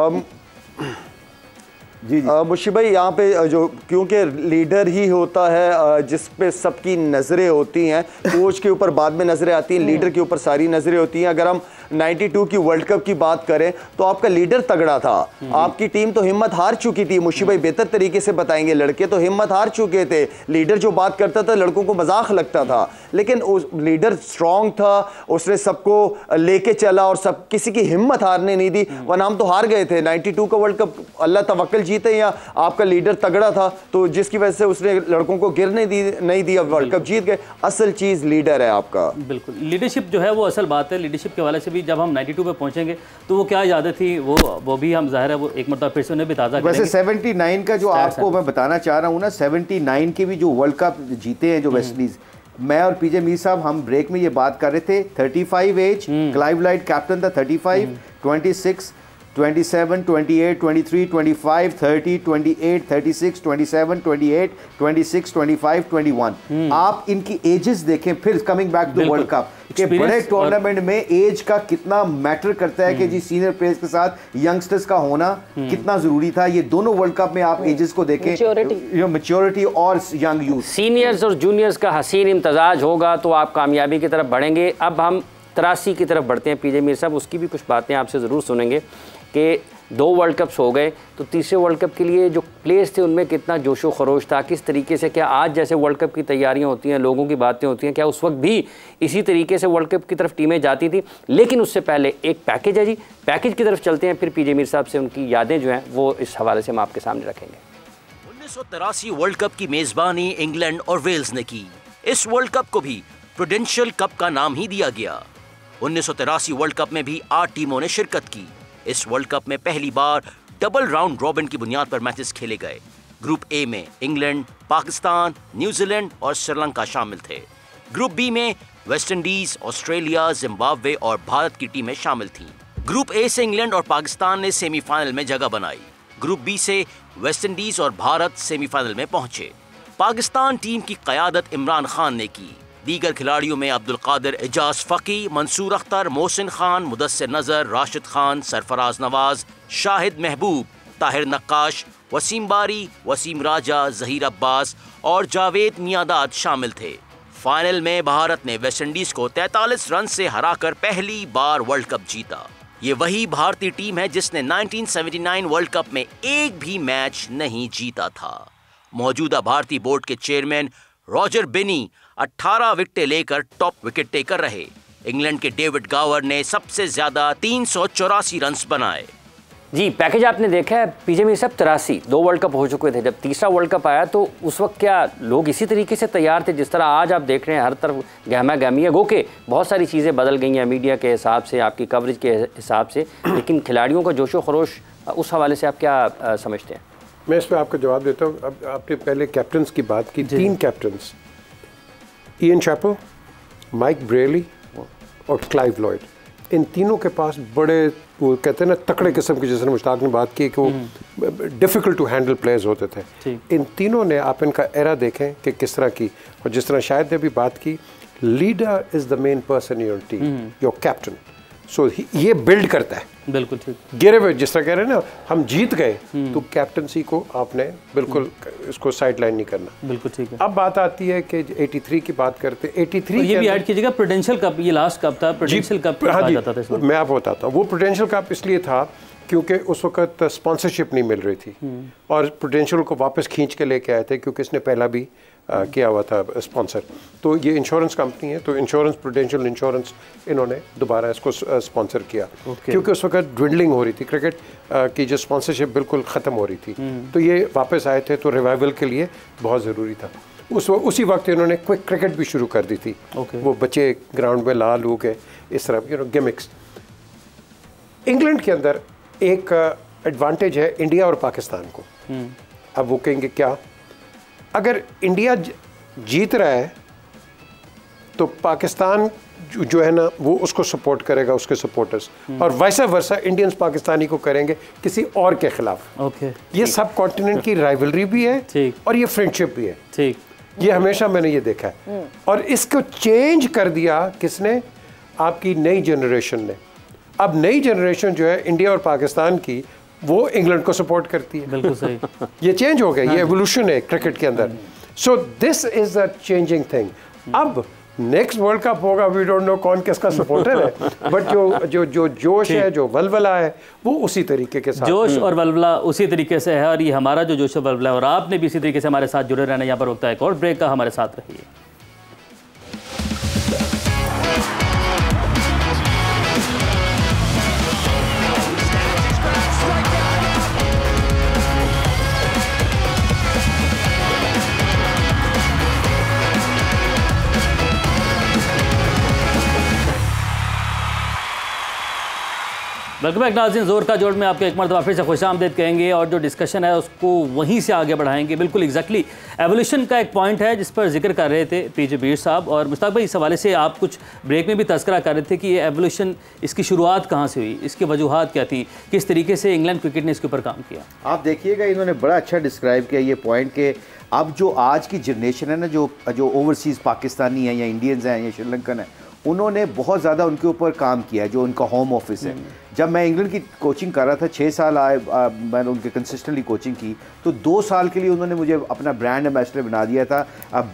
जी मुशी भाई, यहाँ पे जो क्योंकि लीडर ही होता है जिस पे सबकी नज़रें होती हैं, कोच के ऊपर बाद में नज़रें आती हैं, लीडर के ऊपर सारी नज़रें होती हैं। अगर हम 92 की वर्ल्ड कप की बात करें तो आपका लीडर तगड़ा था, आपकी टीम तो हिम्मत हार चुकी थी। मुशी भाई बेहतर तरीके से बताएंगे, लड़के तो हिम्मत हार चुके थे, लीडर जो बात करता था लड़कों को मजाक लगता था, लेकिन उस लीडर स्ट्रांग था, उसने सबको लेके चला और सब किसी की हिम्मत हारने नहीं दी, वरना हम तो हार गए थे 92 का वर्ल्ड कप। अल्लाह तवक्कल जीते या आपका लीडर तगड़ा था तो जिसकी वजह से उसने लड़कों को गिरने नहीं दिया, वर्ल्ड कप जीत गए। असल चीज लीडर है आपका। बिल्कुल, लीडरशिप जो है वो असल बात है। लीडरशिप के हवाले से भी जब हम 92 पे पहुंचेंगे तो वो क्या यादें थी वो भी हम जाहिर है वो एक मरतबा फिर से उन्हें भी ताज़ा करेंगे। वैसे 79 का जो आपको मैं बताना चाह रहा हूँ ना, 79 के भी जो वर्ल्ड कप जीते हैं जो वेस्ट इंडीज, मैं और पीजे मीर साहब हम ब्रेक में ये बात कर रहे थे, 35 एज, क्लाइव लाइट कैप्टन था, 35, 26, 27, 28, 23, 25, 30, 28, 36, 27, 28, 26, 25, 21। आप इनकी एजेस देखें फिर coming back to world cup के बड़े टूर्नामेंट में एज का कितना मैटर करता है कि जी सीनियर प्लेयर्स के साथ यंगस्टर्स का होना कितना जरूरी था। ये दोनों वर्ल्ड कप में आप एजेस को देखें, मैच्योरिटी और यंग यूथ, सीनियर्स और जूनियर्स का हसीन इम्तजाज होगा तो आप कामयाबी की तरफ बढ़ेंगे। अब हम 83 की तरफ बढ़ते हैं पीजे मीर साहब, उसकी भी कुछ बातें आपसे ज़रूर सुनेंगे कि 2 वर्ल्ड कप्स हो गए तो तीसरे वर्ल्ड कप के लिए जो प्लेयर्स थे उनमें कितना जोशो खरोश था, किस तरीके से, क्या आज जैसे वर्ल्ड कप की तैयारियां होती हैं, लोगों की बातें होती हैं, क्या उस वक्त भी इसी तरीके से वर्ल्ड कप की तरफ टीमें जाती थी? लेकिन उससे पहले एक पैकेज है जी, पैकेज की तरफ चलते हैं, फिर पीजे मीर साहब से उनकी यादें जो हैं वो इस हवाले से हम आपके सामने रखेंगे। 1983 वर्ल्ड कप की मेज़बानी इंग्लैंड और वेल्स ने की। इस वर्ल्ड कप को भी प्रूडेंशियल कप का नाम ही दिया गया। 1983 वर्ल्ड कप में भी 8 टीमों ने शिरकत की। इस वर्ल्ड कप में पहली बार डबल राउंड रॉबिन की बुनियाद पर मैचेस खेले गए। ग्रुप ए में इंग्लैंड, पाकिस्तान, न्यूजीलैंड और श्रीलंका शामिल थे। ग्रुप बी में वेस्ट इंडीज, ऑस्ट्रेलिया, जिम्बाब्वे और भारत की टीमें शामिल थीं। ग्रुप ए से इंग्लैंड और पाकिस्तान ने सेमीफाइनल में जगह बनाई। ग्रुप बी से वेस्ट इंडीज और भारत सेमीफाइनल में पहुंचे। पाकिस्तान टीम की क़यादत इमरान खान ने की। दीगर खिलाड़ियों में अब्दुल कादिर, एजाज फ़की, मंसूर अख्तर, मोहसिन खान, मुदस्सिर नज़र, राशिद खान, सरफराज नवाज, शाहिद महबूब, ताहिर नक्काश, वसीम बारी, वसीम राजा, जहीर अब्बास और जावेद मियादाद शामिल थे। फाइनल में भारत ने वेस्ट इंडीज को 43 रन से हराकर पहली बार वर्ल्ड कप जीता। ये वही भारतीय टीम है जिसने 1979 वर्ल्ड कप में एक भी मैच नहीं जीता था। मौजूदा भारतीय बोर्ड के चेयरमैन रॉजर बिनी 18 विकेटें लेकर टॉप विकेट टेकर रहे। इंग्लैंड के डेविड गावर ने सबसे ज्यादा 384 रन बनाए। जी, पैकेज आपने देखा है पीजे में, सब 83 2 वर्ल्ड कप हो चुके थे। जब तीसरा वर्ल्ड कप आया तो उस वक्त क्या लोग इसी तरीके से तैयार थे जिस तरह आज आप देख रहे हैं? हर तरफ गहमा गहमी है, गो के बहुत सारी चीज़ें बदल गई हैं मीडिया के हिसाब से, आपकी कवरेज के हिसाब से, लेकिन खिलाड़ियों का जोशो खरोश उस हवाले से आप क्या समझते हैं? मैं इस पर आपका जवाब देता हूँ। अब आपने पहले कैप्टन्स की बात की, 3 captains, Ian Chappell, Mike Brearley और क्लाइव लॉयड, इन तीनों के पास बड़े, वो कहते हैं ना, तकड़े किस्म के, जैसे मुश्ताक ने बात की कि वो डिफ़िकल्ट टू हैंडल प्लेयर्स होते थे। इन तीनों ने, आप इनका एरा देखें कि किस तरह की, और जिस तरह शायद ने भी बात की, leader is the main person in your team, your captain. So ये बिल्ड करता है। बिल्कुल ठीक। गिरे हुए जिस तरह कह रहे हैं ना, हम जीत गए तो कैप्टनसी को आपने बिल्कुल इसको साइड लाइन नहीं करना। बिल्कुल ठीक है। अब बात आती है कि 83 की बात करते, 83 ये भी ऐड कीजिएगा, प्रूडेंशियल कप, ये लास्ट कप था, प्रूडेंशियल कप कहा जाता था इसमें। मैं आपको बताता हूँ, वो प्रूडेंशियल कप इसलिए था क्योंकि उस वक्त स्पॉन्सरशिप नहीं मिल रही थी और प्रूडेंशियल को वापस खींच के लेके आए थे क्योंकि इसने पहला भी किया हुआ था स्पॉन्सर। तो ये इंश्योरेंस कंपनी है, तो इंश्योरेंस, प्रूडेंशियल इंश्योरेंस, इन्होंने दोबारा इसको स्पॉन्सर किया क्योंकि उस वक्त ड्विंडलिंग हो रही थी, क्रिकेट की जो स्पॉन्सरशिप बिल्कुल ख़त्म हो रही थी। तो ये वापस आए थे, तो रिवाइवल के लिए बहुत ज़रूरी था। उसी वक्त इन्होंने क्विक क्रिकेट भी शुरू कर दी थी। वो बच्चे ग्राउंड में लाल हो गए, इस तरह गिमिक्स। इंग्लैंड के अंदर एक एडवांटेज है इंडिया और पाकिस्तान को। अब वो कहेंगे क्या, अगर इंडिया जीत रहा है तो पाकिस्तान जो है ना वो उसको सपोर्ट करेगा, उसके सपोर्टर्स, और वैसा वर्सा इंडियंस पाकिस्तानी को करेंगे किसी और के खिलाफ। ये सब कॉन्टिनेंट की राइवलरी भी है और ये फ्रेंडशिप भी है। ठीक, ये हमेशा मैंने ये देखा है। और इसको चेंज कर दिया किसने? आपकी नई जनरेशन ने। अब नई जनरेशन जो है इंडिया और पाकिस्तान की, वो इंग्लैंड को सपोर्ट करती है। बिल्कुल सही। ये चेंज हो गया, ये एवोल्यूशन है क्रिकेट के अंदर। So this is a changing thing. अब नेक्स्ट वर्ल्ड कप होगा, वी डोंट नो कौन किसका सपोर्टर है, बट जो जोश है, जो वलवला है, वो उसी तरीके के साथ, जोश और वलवला उसी तरीके से है। और ये हमारा जो जोश और वलवला है, और आपने भी इसी तरीके से हमारे साथ जुड़े रहना। यहाँ पर होता है एक और ब्रेक का, हमारे साथ रहिए। वेलकम बैक नाज़रीन, ज़ोर का जोड़ में आपके एक मरतबा फिर से खुशामदीद कहेंगे और जो डिस्कशन है उसको वहीं से आगे बढ़ाएंगे। बिल्कुल एग्जैक्टली एवोल्यूशन का एक पॉइंट है जिस पर जिक्र कर रहे थे पीजे बीर साहब। और मुश्ताक भाई, इस हवाले से आप कुछ ब्रेक में भी तज़किरा कर रहे थे कि ये एवोल्यूशन, इसकी शुरुआत कहाँ से हुई, इसकी वजूहात क्या थी, किस तरीके से इंग्लैंड क्रिकेट ने इसके ऊपर काम किया। आप देखिएगा, इन्होंने बड़ा अच्छा डिस्क्राइब किया ये पॉइंट के अब जो आज की जनरेशन है ना, जो ओवरसीज़ पाकिस्तानी है या इंडियंस हैं या श्रीलंकन है, उन्होंने बहुत ज़्यादा उनके ऊपर काम किया है, जो उनका होम ऑफिस है। जब मैं इंग्लैंड की कोचिंग कर रहा था, 6 साल मैंने उनके कंसिस्टेंटली कोचिंग की, तो 2 साल के लिए उन्होंने मुझे अपना ब्रांड एम्बेसडर बना दिया था,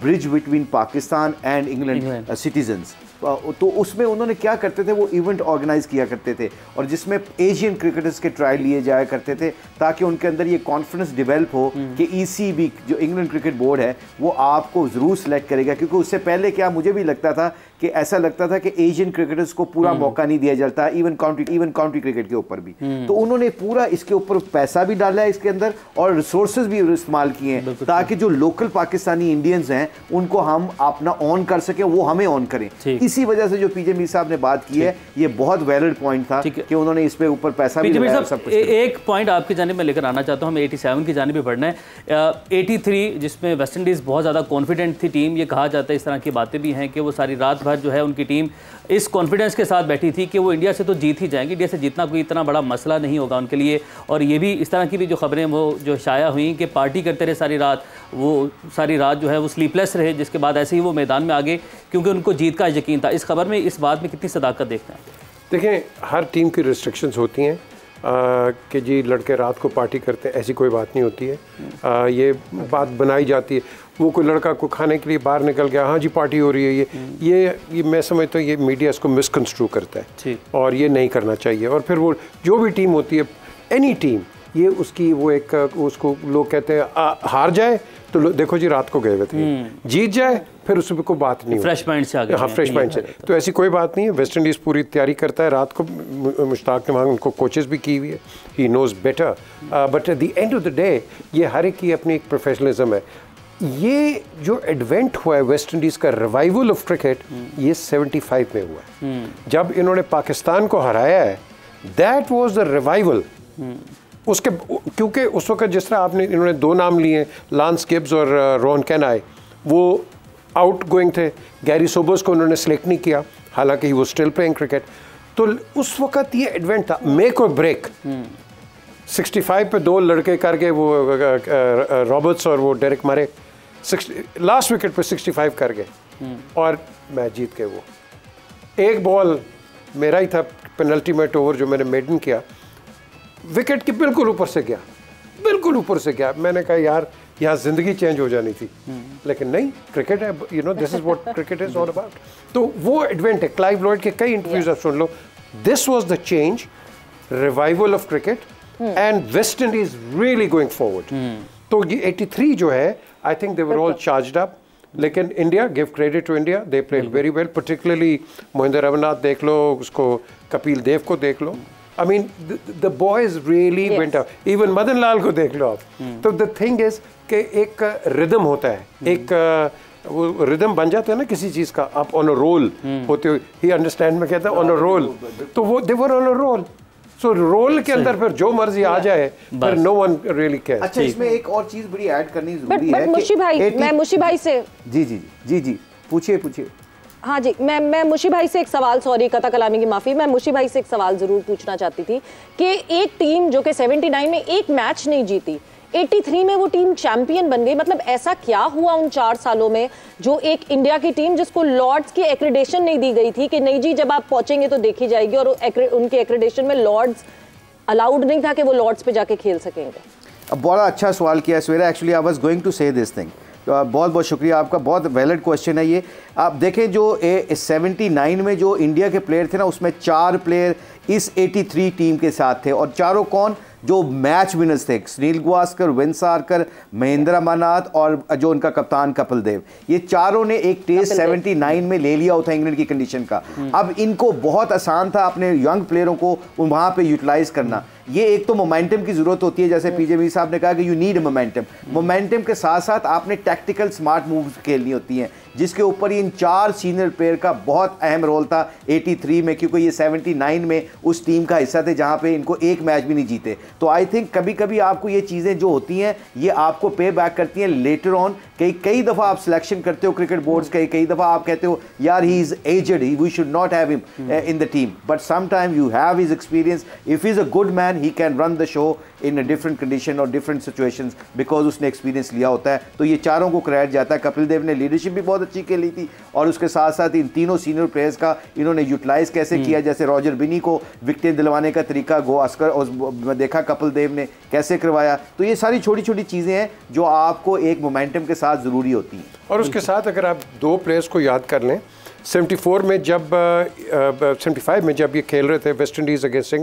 bridge between Pakistan and England citizens. तो उसमें उन्होंने क्या करते थे, वो इवेंट ऑर्गेनाइज किया करते थे और जिसमें एशियन क्रिकेटर्स के ट्रायल लिए जाया करते थे, ताकि उनके अंदर ये कॉन्फिडेंस डेवलप हो कि ECB जो इंग्लैंड क्रिकेट बोर्ड है वो आपको ज़रूर सेलेक्ट करेगा। क्योंकि उससे पहले क्या मुझे भी लगता था कि ऐसा लगता था कि एशियन क्रिकेटर्स को पूरा मौका नहीं दिया जाता, इवन काउंटी क्रिकेट के ऊपर भी। तो उन्होंने पूरा इसके ऊपर पैसा भी डाला है इसके अंदर और रिसोर्सेज भी इस्तेमाल किए हैं, ताकि जो लोकल पाकिस्तानी इंडियंस हैं उनको हम अपना ऑन कर सकें, वो हमें ऑन करें। इसी वजह से जो पीजे मीर साहब ने बात की है, ये बहुत वैलिड पॉइंट था कि उन्होंने इस पे ऊपर पैसा भी लगाया, सब कुछ। एक पॉइंट आपकी जानिब में लेकर आना चाहता हूं, हमें 87 की जानिब भी बढ़ना है। 83 जिसमें वेस्ट इंडीज़ बहुत ज़्यादा कॉन्फिडेंट थी टीम, ये कहा जाता है, इस तरह की बातें भी हैं कि वो सारी रात भर जो है उनकी टीम इस कॉन्फिडेंस के साथ बैठी थी कि वो इंडिया से तो जीत ही जाएंगी, इंडिया से जीतना कोई इतना बड़ा मसला नहीं होगा उनके लिए। और ये भी इस तरह की भी जो खबरें वो जो शाया हुई कि पार्टी करते रहे सारी रात, वो सारी रात जो है वो स्लीपलेस रहे, जिसके बाद ऐसे ही वो मैदान में आ गए क्योंकि उनको जीत का यकीन था। इस खबर में, इस बात में कितनी सदाकत देखते हैं? देखें, हर टीम की रिस्ट्रिक्शंस होती हैं कि जी लड़के रात को पार्टी करते हैं, ऐसी कोई बात नहीं होती है। ये बात बनाई जाती है, वो कोई लड़का को खाने के लिए बाहर निकल गया, हाँ जी पार्टी हो रही है, ये मैं समझता हूँ ये मीडिया इसको मिसकंस्ट्रू करता है और ये नहीं करना चाहिए। और फिर वो जो भी टीम होती है, एनी टीम, ये उसकी वो एक उसको लोग कहते हैं हार जाए तो देखो जी रात को गए हुए थे, जीत जाए फिर उस पर कोई बात नहीं, फ्रेश माइंड से आ गए। हाँ, फ्रेश माइंड से। तो ऐसी कोई बात नहीं है। वेस्ट इंडीज़ पूरी तैयारी करता है रात को, मुश्ताक ने वहाँ उनको कोचेस भी की हुई है, he knows better, but at the end of the day ये हर एक की अपनी एक प्रोफेशनलिज्म है। ये जो एडवेंट हुआ है वेस्ट इंडीज़ का रिवाइवल ऑफ क्रिकेट, ये 75 में हुआ है जब इन्होंने पाकिस्तान को हराया है। That was the revival. उसके क्योंकि उस वक्त जिस तरह आपने इन्होंने 2 नाम लिए, लांस गिब्स और रोहन कैनाय, वो आउट गोइंग थे। गैरी सोबर्स को उन्होंने सेलेक्ट नहीं किया, हालांकि ही वो स्टिल प्लेइंग क्रिकेट। तो उस वक्त ये एडवेंट था, मेक और ब्रेक। 65 पे 2 लड़के करके वो रॉबर्ट्स और वो डेरिक मरे लास्ट विकेट पे 65 कर गए और मैच जीत गए। वो एक बॉल मेरा ही था पेनल्टीमेट ओवर जो मैंने मेडन किया, विकेट के बिल्कुल ऊपर से गया, बिल्कुल ऊपर से गया। मैंने कहा यार यहाँ ज़िंदगी चेंज हो जानी थी, लेकिन नहीं, क्रिकेट है, you know, this is what cricket is all about. तो वो एडवेंट है। क्लाइव लॉयड के कई इंटरव्यूज आप सुन लो, this was the change, revival of cricket and West Indies really going forward. तो ये 83 जो है, I think they were all charged up, लेकिन India, give credit to India, they played very well, particularly Mohinder Amarnath देख लो, उसको कपिल देव को देख लो। I mean, the boys really went up. Even Madan Lal को देख लो आप। तो the thing is कि एक रिदम होता है, एक वो रिदम बन जाता है ना किसी चीज़ का, आप ऑन अ रोल होते हो। ही अंडरस्टैंड में कहता है ऑन अ रोल, तो वो they were on a roll. So roll के अंदर फिर जो मर्जी आ जाए, पर नो वन रियली केयर्स। अच्छा, इसमें एक और चीज़ बड़ी ऐड करनी जरूरी है। मुशी भाई, मैं मुशी भाई से जी पूछिए। हाँ जी, मैं मुशी भाई से एक सवाल, सॉरी कथा कलामी की माफ़ी, मैं मुशी भाई से एक सवाल ज़रूर पूछना चाहती थी कि एक टीम जो कि 79 में एक मैच नहीं जीती, 83 में वो टीम चैंपियन बन गई, मतलब ऐसा क्या हुआ उन 4 सालों में जो एक इंडिया की टीम जिसको लॉर्ड्स की एक्रेडिटेशन नहीं दी गई थी कि नहीं जी जब आप पहुंचेंगे तो देखी जाएगी, और उनके एक्रेडिटेशन में लॉर्ड्स अलाउड नहीं था कि वो लॉर्ड्स पे जाके खेल सकेंगे। अब बड़ा अच्छा सवाल किया Savera, actually I was going to say this thing. तो बहुत बहुत शुक्रिया आपका, बहुत वैलिड क्वेश्चन है ये। आप देखें जो 79 में जो इंडिया के प्लेयर थे ना, उसमें 4 प्लेयर इस 83 टीम के साथ थे, और चारों कौन, जो मैच विनर्स थे, सुनील गावस्कर, विंस सारकर, महेंद्र अमरनाथ और जो उनका कप्तान कपिल देव। ये चारों ने एक टेस्ट 79 में ले लिया होता इंग्लैंड की कंडीशन का। अब इनको बहुत आसान था अपने यंग प्लेयरों को वहाँ पे यूटिलाइज करना। ये एक तो मोमेंटम की जरूरत होती है, जैसे पीजे मीर साहब ने कहा कि यू नीड मोमेंटम। मोमेंटम के साथ साथ आपने टैक्टिकल स्मार्ट मूव्स खेलनी होती हैं, जिसके ऊपर इन 4 सीनियर प्लेयर का बहुत अहम रोल था 83 में, क्योंकि ये 79 में उस टीम का हिस्सा थे जहां पे इनको एक मैच भी नहीं जीते। तो आई थिंक कभी कभी आपको ये चीज़ें जो होती हैं ये आपको पे बैक करती हैं लेटर ऑन। कई दफ़ा आप सिलेक्शन करते हो क्रिकेट बोर्ड्स के, कई दफ़ा आप कहते हो यार he is aged, we should not have him in the team, but some time you have his experience, if he is a good man he can run the show in a different condition और different situations, because उसने experience लिया होता है। तो ये चारों को credit जाता है। कपिल देव ने लीडरशिप भी बहुत अच्छी खेली थी, और उसके साथ साथ इन तीनों सीनियर प्लेयर्स का इन्होंने यूटिलाइज कैसे किया, जैसे रॉजर बिनी को विकेट दिलवाने का तरीका गावस्कर और देखा कपिल देव ने कैसे करवाया। तो ये सारी छोटी छोटी चीज़ें हैं जो आपको एक मोमेंटम के साथ ज़रूरी होती हैं। और उसके साथ अगर आप 2 प्लेयर्स को याद कर लें, 74 में जब 75 में जब ये खेल रहे थे वेस्ट इंडीज़ अगेंस्ट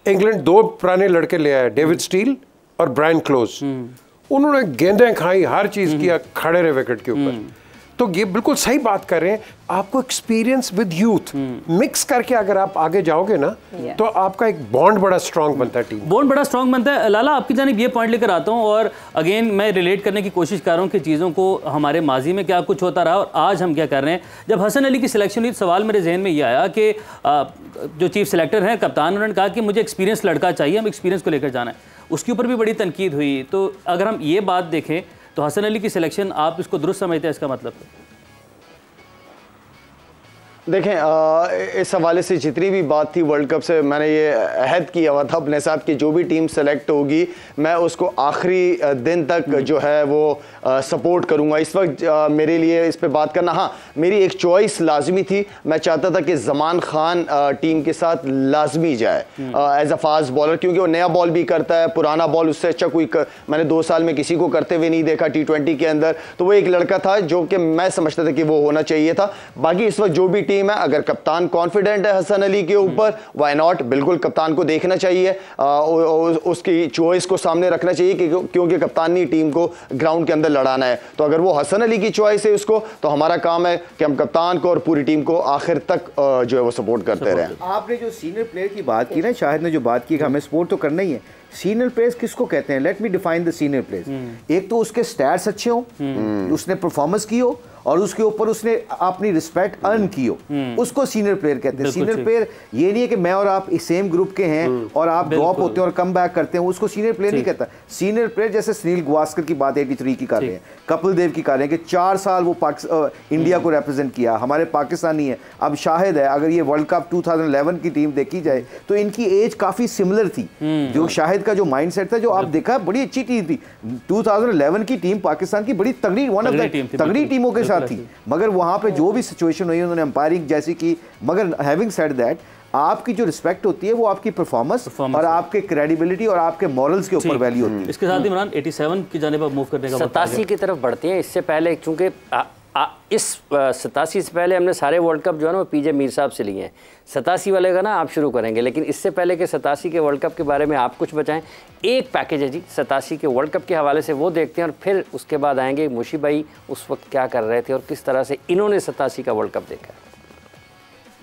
इंग्लैंड 2 पुराने लड़के ले आए, डेविड स्टील और ब्रायन क्लोज। उन्होंने गेंदें खाई, हर चीज़ किया, खड़े रहे विकेट के ऊपर। तो ये बिल्कुल सही बात कर रहे हैं, आपको एक्सपीरियंस विद यूथ मिक्स करके अगर आप आगे जाओगे ना, तो आपका एक बॉन्ड बड़ा स्ट्रांग बनता है, टीम बॉन्ड बड़ा स्ट्रांग बनता है। लाला, आपकी जानिब ये पॉइंट लेकर आता हूँ, और अगेन मैं रिलेट करने की कोशिश कर रहा हूँ कि चीज़ों को हमारे माजी में क्या कुछ होता रहा और आज हम क्या कर रहे हैं। जब हसन अली की सिलेक्शन हुई, सवाल मेरे जहन में ये आया कि जो चीफ सेलेक्टर हैं, कप्तान, उन्होंने कहा कि मुझे एक्सपीरियंस लड़का चाहिए, हम एक्सपीरियंस को लेकर जाना है। उसके ऊपर भी बड़ी तनकीद हुई। तो अगर हम ये बात देखें तो हसन अली की सिलेक्शन आप इसको दुरुस्त समझते हैं, इसका मतलब? देखें, इस हवाले से जितनी भी बात थी वर्ल्ड कप से, मैंने ये अहद किया हुआ था अपने साथ कि जो भी टीम सेलेक्ट होगी मैं उसको आखिरी दिन तक जो है वो सपोर्ट करूंगा। इस वक्त मेरे लिए इस पे बात करना, हाँ मेरी एक चॉइस लाजमी थी, मैं चाहता था कि जमान खान टीम के साथ लाजमी जाए एज अ फास्ट बॉलर, क्योंकि वो नया बॉल भी करता है, पुराना बॉल उससे अच्छा कोई मैंने 2 साल में किसी को करते हुए नहीं देखा T20 के अंदर। तो वो एक लड़का था जो कि मैं समझता था कि वो होना चाहिए था। बाकी इस वक्त जो भी टीम है, अगर कप्तान कॉन्फिडेंट है हसन अली के ऊपर, व्हाई नॉट, बिल्कुल कप्तान को देखना चाहिए, उसकी चॉइस को सामने रखना चाहिए, क्योंकि कप्तान ने टीम को ग्राउंड के अंदर लड़ाना है। तो अगर वो हसन अली की चॉइस है उसको, तो हमारा काम है कि हम कप्तान को और पूरी टीम को आखिर तक जो है वो सपोर्ट करते रहे। आपने जो सीनियर प्लेयर की बात की ना, शाहिद ने जो बात की कि हमें सपोर्ट तो करना ही है। सीनियर प्लेयर्स किसको कहते हैं? Let me define the senior players. एक तो उसके स्टैट्स अच्छे हो, उसने परफॉर्मेंस की हो, और उसके ऊपर उसने अपनी रिस्पेक्ट अर्न की हो, उसको सीनियर प्लेयर कहते हैं। सीनियर प्लेयर ये नहीं है कि मैं और आप सेम ग्रुप के हैं और आप ड्रॉप होते हैं और कम बैक करते हैं, उसको सीनियर प्लेयर नहीं कहता। सीनियर प्लेयर जैसे सुनील गावस्कर की बात 83 की कर रहे हैं, कपिल देव की कर रहे हैं कि 4 साल वो इंडिया को रिप्रेजेंट किया, हमारे पाकिस्तानी है। अब शाहिद है, अगर ये वर्ल्ड कप 2011 की टीम देखी जाए तो इनकी एज काफ़ी सिमिलर थी। जो शाहिद जावेद का जो माइंडसेट था, जो आप देखा बड़ी अच्छी टीम थी 2011 की टीम पाकिस्तान की, बड़ी तगड़ी वन ऑफ द तगड़ी टीमों के साथ थी, मगर वहां पे जो भी सिचुएशन हुई उन्होंने अंपायरिंग जैसी की। मगर हैविंग सेड दैट, आपकी जो रिस्पेक्ट होती है वो आपकी परफॉर्मेंस और आपके क्रेडिबिलिटी और आपके मॉरल्स के ऊपर वैल्यू होती है। इसके साथ ही इमरान 87 की जाने पर मूव करने का 87 की तरफ बढ़ते हैं। इससे पहले चूंकि इस 87 से पहले हमने सारे वर्ल्ड कप जो है ना वो पीजे मीर साहब से लिए हैं। 87 वाले का ना आप शुरू करेंगे, लेकिन इससे पहले के 87 के वर्ल्ड कप के बारे में आप कुछ बताएं। एक पैकेज है जी 87 के वर्ल्ड कप के हवाले से, वो देखते हैं और फिर उसके बाद आएंगे मुशी भाई उस वक्त क्या कर रहे थे और किस तरह से इन्होंने 87 का वर्ल्ड कप देखा।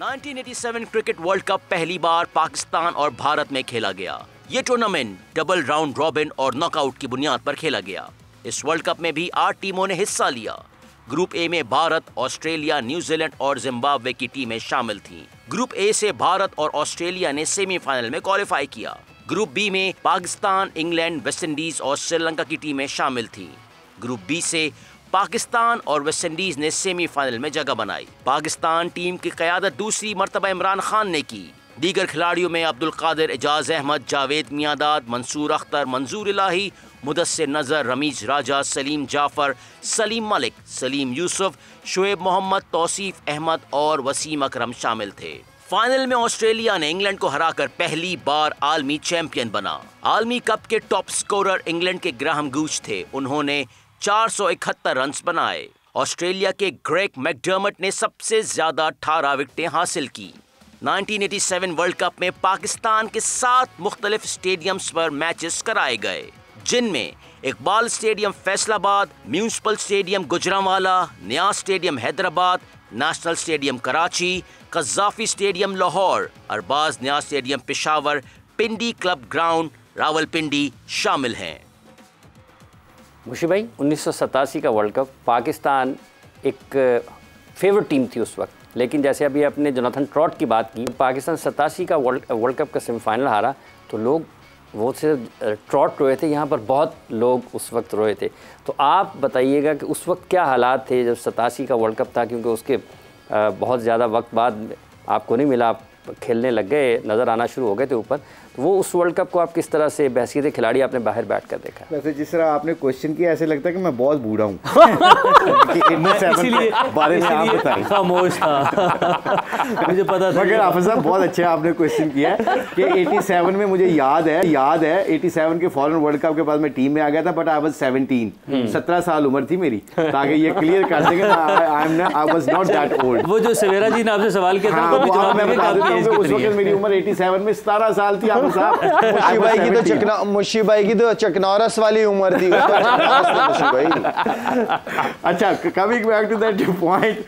1987 क्रिकेट वर्ल्ड कप पहली बार पाकिस्तान और भारत में खेला गया। ये टूर्नामेंट डबल राउंड रॉबिन और नॉकआउट की बुनियाद पर खेला गया। इस वर्ल्ड कप में भी 8 टीमों ने हिस्सा लिया। ग्रुप ए में भारत, ऑस्ट्रेलिया, न्यूजीलैंड और जिम्बाब्वे की टीमें शामिल थीं। ग्रुप ए से भारत और ऑस्ट्रेलिया ने सेमीफाइनल में क्वालिफाई किया। ग्रुप बी में पाकिस्तान, इंग्लैंड, वेस्टइंडीज और श्रीलंका की टीमें शामिल थीं। ग्रुप बी से पाकिस्तान और वेस्टइंडीज ने सेमीफाइनल में जगह बनाई। पाकिस्तान टीम की क़यादत दूसरी मर्तबा इमरान खान ने की। दीगर खिलाड़ियों में अब्दुल कादिर, एजाज अहमद, जावेद मियांदाद, मंसूर अख्तर, मंजूर इलाही, मुदस्सिर नज़र, रमीज राजा, सलीम जाफर, सलीम मलिक, सलीम यूसुफ, शुएब मोहम्मद, तौसीफ अहमद और वसीम अकरम शामिल थे। फाइनल में ऑस्ट्रेलिया ने इंग्लैंड को हराकर पहली बार आलमी चैंपियन बना। आलमी कप के टॉप स्कोरर इंग्लैंड के ग्राहम गूच थे। उन्होंने 471 रन बनाए। ऑस्ट्रेलिया के ग्रेग मैकडर्मट ने सबसे ज्यादा 18 विकेटें हासिल की। 1987 वर्ल्ड कप में पाकिस्तान के 7 मुख्तलिफ स्टेडियम्स पर मैचेस कराए गए, जिनमें Iqbal stadium Faisalabad, municipal stadium Gujranwala, Niaz stadium Hyderabad, national stadium Karachi, Gaddafi stadium Lahore, Arbab Niaz stadium Peshawar, Pindi club ground Rawalpindi शामिल हैं। मुशी भाई 1987 का वर्ल्ड कप, पाकिस्तान एक फेवरेट टीम थी उस वक्त, लेकिन जैसे अभी आपने जोनाथन ट्रॉट की बात की, पाकिस्तान 87 का वर्ल्ड कप का सेमीफाइनल हारा तो लोग वो सिर्फ ट्रॉट रोए थे, यहाँ पर बहुत लोग उस वक्त रोए थे। तो आप बताइएगा कि उस वक्त क्या हालात थे जब 87 का वर्ल्ड कप था, क्योंकि उसके बहुत ज़्यादा वक्त बाद आपको नहीं मिला, आप खेलने लग गए, नज़र आना शुरू हो गए थे ऊपर। तो वो उस वर्ल्ड कप को आप किस तरह से बहसीत खिलाड़ी आपने बाहर बैठ कर देखा? वैसे जिस तरह आपने क्वेश्चन किया ऐसे लगता है कि मैं बहुत बूढ़ा हूँ बारे में आप बताएं। खामोश था मुझे पता था। मगर हाफिज़ साहब बहुत अच्छे आपने क्वेश्चन किया है कि 87 में मुझे याद है 87 के फॉरेन वर्ल्ड कप के बाद मैं टीम में आ गया था, बट आई वाज 17 साल उम्र थी मेरी, ताकि ये क्लियर कर देंगे I was not that old. वो जो सवेरा जी ने आपसे सवाल किया था मैं बता देता हूं, उस वक्त मेरी उम्र 87 में 17 साल थी। मुशी भाई की तो चकनौरस वाली उम्र थी। अच्छा, coming back to that point,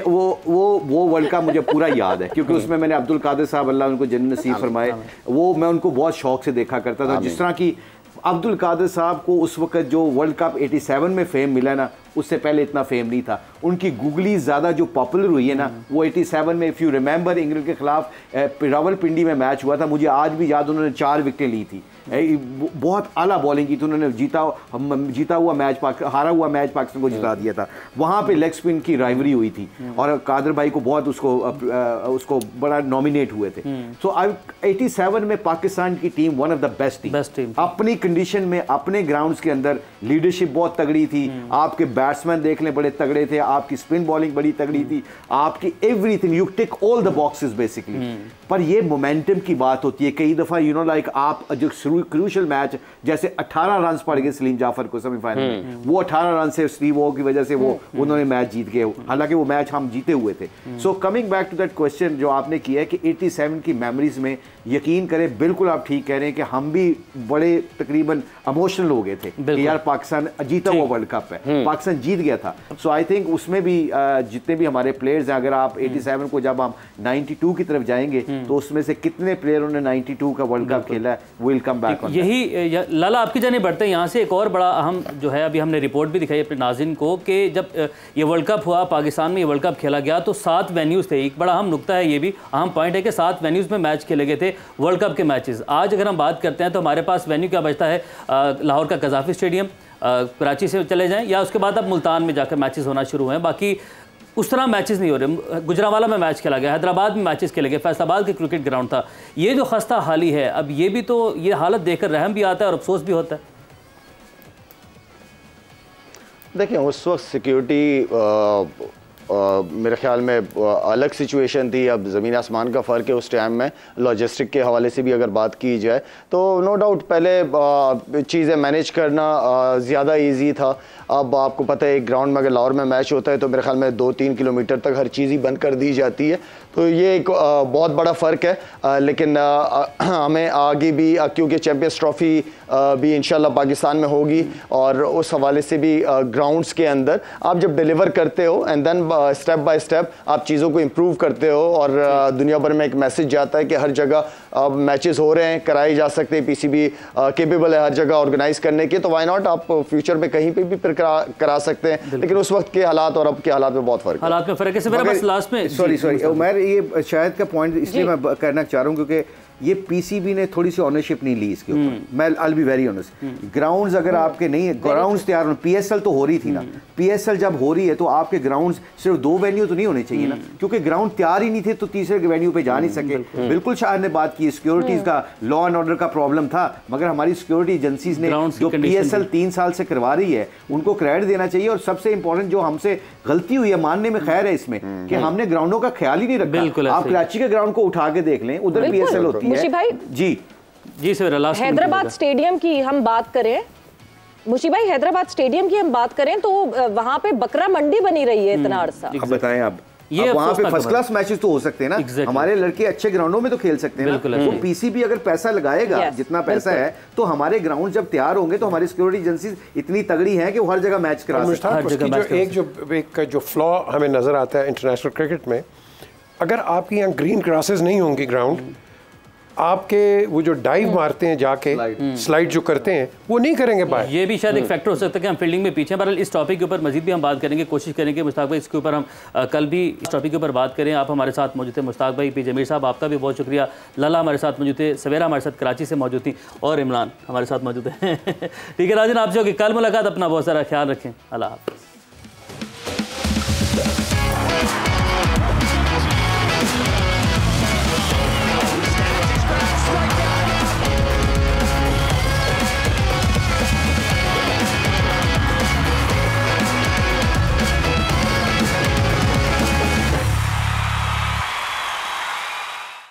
वो वर्ल्ड कप मुझे पूरा याद है, क्योंकि उसमें मैंने अब्दुल कादिर साहब, अल्लाह उनको जन्नत नसीब फरमाए, वो मैं उनको बहुत शौक से देखा करता था। जिस तरह की अब्दुल कादिर साहब को उस वक्त जो वर्ल्ड कप 87 में फेम मिला ना, उससे पहले इतना फेम नहीं था। उनकी गुगली ज़्यादा जो पॉपुलर हुई है ना, वो 87 में, इफ़ यू रिमेंबर, इंग्लैंड के खिलाफ रावलपिंडी में मैच हुआ था, मुझे आज भी याद, उन्होंने 4 विकेटें ली थी, बहुत आला बॉलिंग की थी उन्होंने, जीता हुआ मैच, हारा हुआ मैच पाकिस्तान को जिता दिया था। वहाँ पे लेग स्पिन की राइवरी हुई थी और कादिर भाई को बहुत उसको बड़ा नॉमिनेट हुए थे। सो 87 में पाकिस्तान की team one of the best team, अपनी कंडीशन में, अपने ग्राउंड्स के अंदर लीडरशिप बहुत तगड़ी थी, आपके बैट्समैन देख लें बड़े तगड़े थे, आपकी स्पिन बॉलिंग बड़ी तगड़ी थी, आपकी everything, you tick all the boxes basically. पर ये मोमेंटम की बात होती है, कई दफ़ा यू नो लाइक आप जो क्रूशल मैच, जैसे 18 रन पड़ गए सलीम जाफर को सेमीफाइनल में, वो 18 रन से स्टीव वॉ की वजह से वो उन्होंने मैच जीत गए, हालांकि वो मैच हम जीते हुए थे। So coming back to that question जो आपने किया है कि 87 की मेमोरीज में, यकीन करें बिल्कुल आप ठीक कह रहे हैं कि हम भी बड़े तकरीबन इमोशनल हो गए थे कि यार पाकिस्तान जीता हुआ वर्ल्ड कप है, पाकिस्तान जीत गया था। सो आई थिंक उसमें भी जितने भी हमारे प्लेयर्स हैं, अगर आप 87 को जब हम 92 की तरफ जाएंगे तो उसमें से कितने प्लेयरों ने 92 का वर्ल्ड कप खेला है, विल कम बैक। यही लाला आपकी जाने बढ़ते हैं यहाँ से एक और बड़ा अहम जो है, अभी हमने रिपोर्ट भी दिखाई अपने नाज़रीन को कि जब ये वर्ल्ड कप हुआ, पाकिस्तान में ये वर्ल्ड कप खेला गया तो 7 वेन्यूज़ थे। एक बड़ा अहम नुकता है, ये भी अहम पॉइंट है कि 7 वेन्यूज़ में मैच खेले गए थे वर्ल्ड कप के मैचेस। आज अगर हम बात करते हैं तो हमारे पास वेन्यू क्या बचता है, लाहौर का कज़ाफी स्टेडियम, कराची से चले जाएँ या उसके बाद अब मुल्तान में जाकर मैचेस होना शुरू हुए हैं। बाकी उस तरह मैचेस नहीं हो रहे। गुजरांवाला में मैच खेला गया, हैदराबाद में मैचेस खेले गए, फैसलाबाद के क्रिकेट ग्राउंड था। ये जो खस्ता हाली है, अब ये भी तो ये हालत देखकर रहम भी आता है और अफसोस भी होता है। देखिए उस वक्त सिक्योरिटी मेरे ख्याल में अलग सिचुएशन थी, अब ज़मीन आसमान का फ़र्क है उस टाइम में। लॉजिस्टिक के हवाले से भी अगर बात की जाए तो नो डाउट पहले चीज़ें मैनेज करना ज़्यादा इजी था। अब आपको पता है एक ग्राउंड में अगर लाहौर में मैच होता है तो मेरे ख्याल में 2-3 किलोमीटर तक हर चीज़ ही बंद कर दी जाती है, तो ये एक बहुत बड़ा फ़र्क है। लेकिन हमें आगे भी, क्योंकि चैम्पियंस ट्रॉफ़ी भी इंशाल्लाह पाकिस्तान में होगी, और उस हवाले से भी ग्राउंड्स के अंदर आप जब डिलीवर करते हो and then step by step आप चीज़ों को इम्प्रूव करते हो, और दुनिया भर में एक मैसेज जाता है कि हर जगह अब मैचेस हो रहे हैं, कराए जा सकते हैं, पीसीबी केपेबल है हर जगह ऑर्गेनाइज करने के, तो वाई नॉट आप फ्यूचर में कहीं पे भी फिर करा सकते हैं। लेकिन उस वक्त के हालात और अब के हालात में बहुत फ़र्क है। हालात में फ़र्क है। मेरा बस लास्ट में सॉरी उमर, ये शायद का पॉइंट इसलिए मैं करना चाह रहा हूँ क्योंकि ये पीसीबी ने थोड़ी सी ऑनरशिप नहीं ली इसके ऊपर। मैं आई बी वेरी ऑनेस्ट, ग्राउंड्स अगर आपके नहीं है, ग्राउंड्स तैयार हो, पीएसएल तो हो रही थी ना, पीएसएल जब हो रही है तो आपके ग्राउंड्स सिर्फ 2 वेन्यू तो नहीं होने चाहिए ना, क्योंकि ग्राउंड तैयार ही नहीं थे तो तीसरे वेन्यू पे जा नहीं सके। बिल्कुल शाह ने बात की, सिक्योरिटीज का, लॉ एंड ऑर्डर का प्रॉब्लम था, मगर हमारी सिक्योरिटी एजेंसीज ने जो पीएसएल 3 साल से करवा रही है उनको क्रेडिट देना चाहिए। और सबसे इंपॉर्टेंट जो हमसे गलती हुई है, मानने में खैर है इसमें, कि हमने ग्राउंडों का ख्याल ही नहीं रखा। आप कराची के ग्राउंड को उठा के देख लें, उधर पीएसएल होती है। जी सर, हैदराबाद स्टेडियम की हम बात करें, मुशी भाई, हैदराबाद स्टेडियम की हम बात करें तो वहां पे बकरा मंडी बनी रही है इतना अरसा। अब बताएं, अब वहाँ पे फर्स्ट क्लास मैचेस तो हो सकते हैं ना, हमारे लड़के अच्छे ग्राउंडों में तो खेल सकते हैं ना। वो पीसीबी अगर पैसा लगाएगा, जितना पैसा है, तो हमारे ग्राउंड जब तैयार होंगे तो हमारी सिक्योरिटी एजेंसीज इतनी तगड़ी हैं कि वो हर जगह मैच करा सकते हैं। एक जो फ्लॉ हमें नजर आता है इंटरनेशनल क्रिकेट में, अगर आपके यहाँ ग्रीन ग्रासेस नहीं होंगी ग्राउंड, आपके वो जो डाइव मारते हैं जाके स्लाइड जो करते हैं वो नहीं करेंगे बाहर। ये भी शायद एक फैक्टर हो सकता है कि हम फील्डिंग में पीछे हैं। बहरहाल इस टॉपिक के ऊपर मजीद भी हम बात करेंगे, कोशिश करेंगे मुश्ताक भाई इसके ऊपर हम कल भी इस टॉपिक के ऊपर बात करें। आप हमारे साथ मौजूद थे, मुश्ताक भाई, पी जमीर साहब आपका भी बहुत शुक्रिया, लला हमारे साथ मौजूद थे, सवेरा हमारे साथ कराची से मौजूद थी, और इमरान हमारे साथ मौजूद है। ठीक है नाज़रीन, आपसे होगी कल मुलाकात, अपना बहुत सारा ख्याल रखें, अल्लाह हाफ़िज़।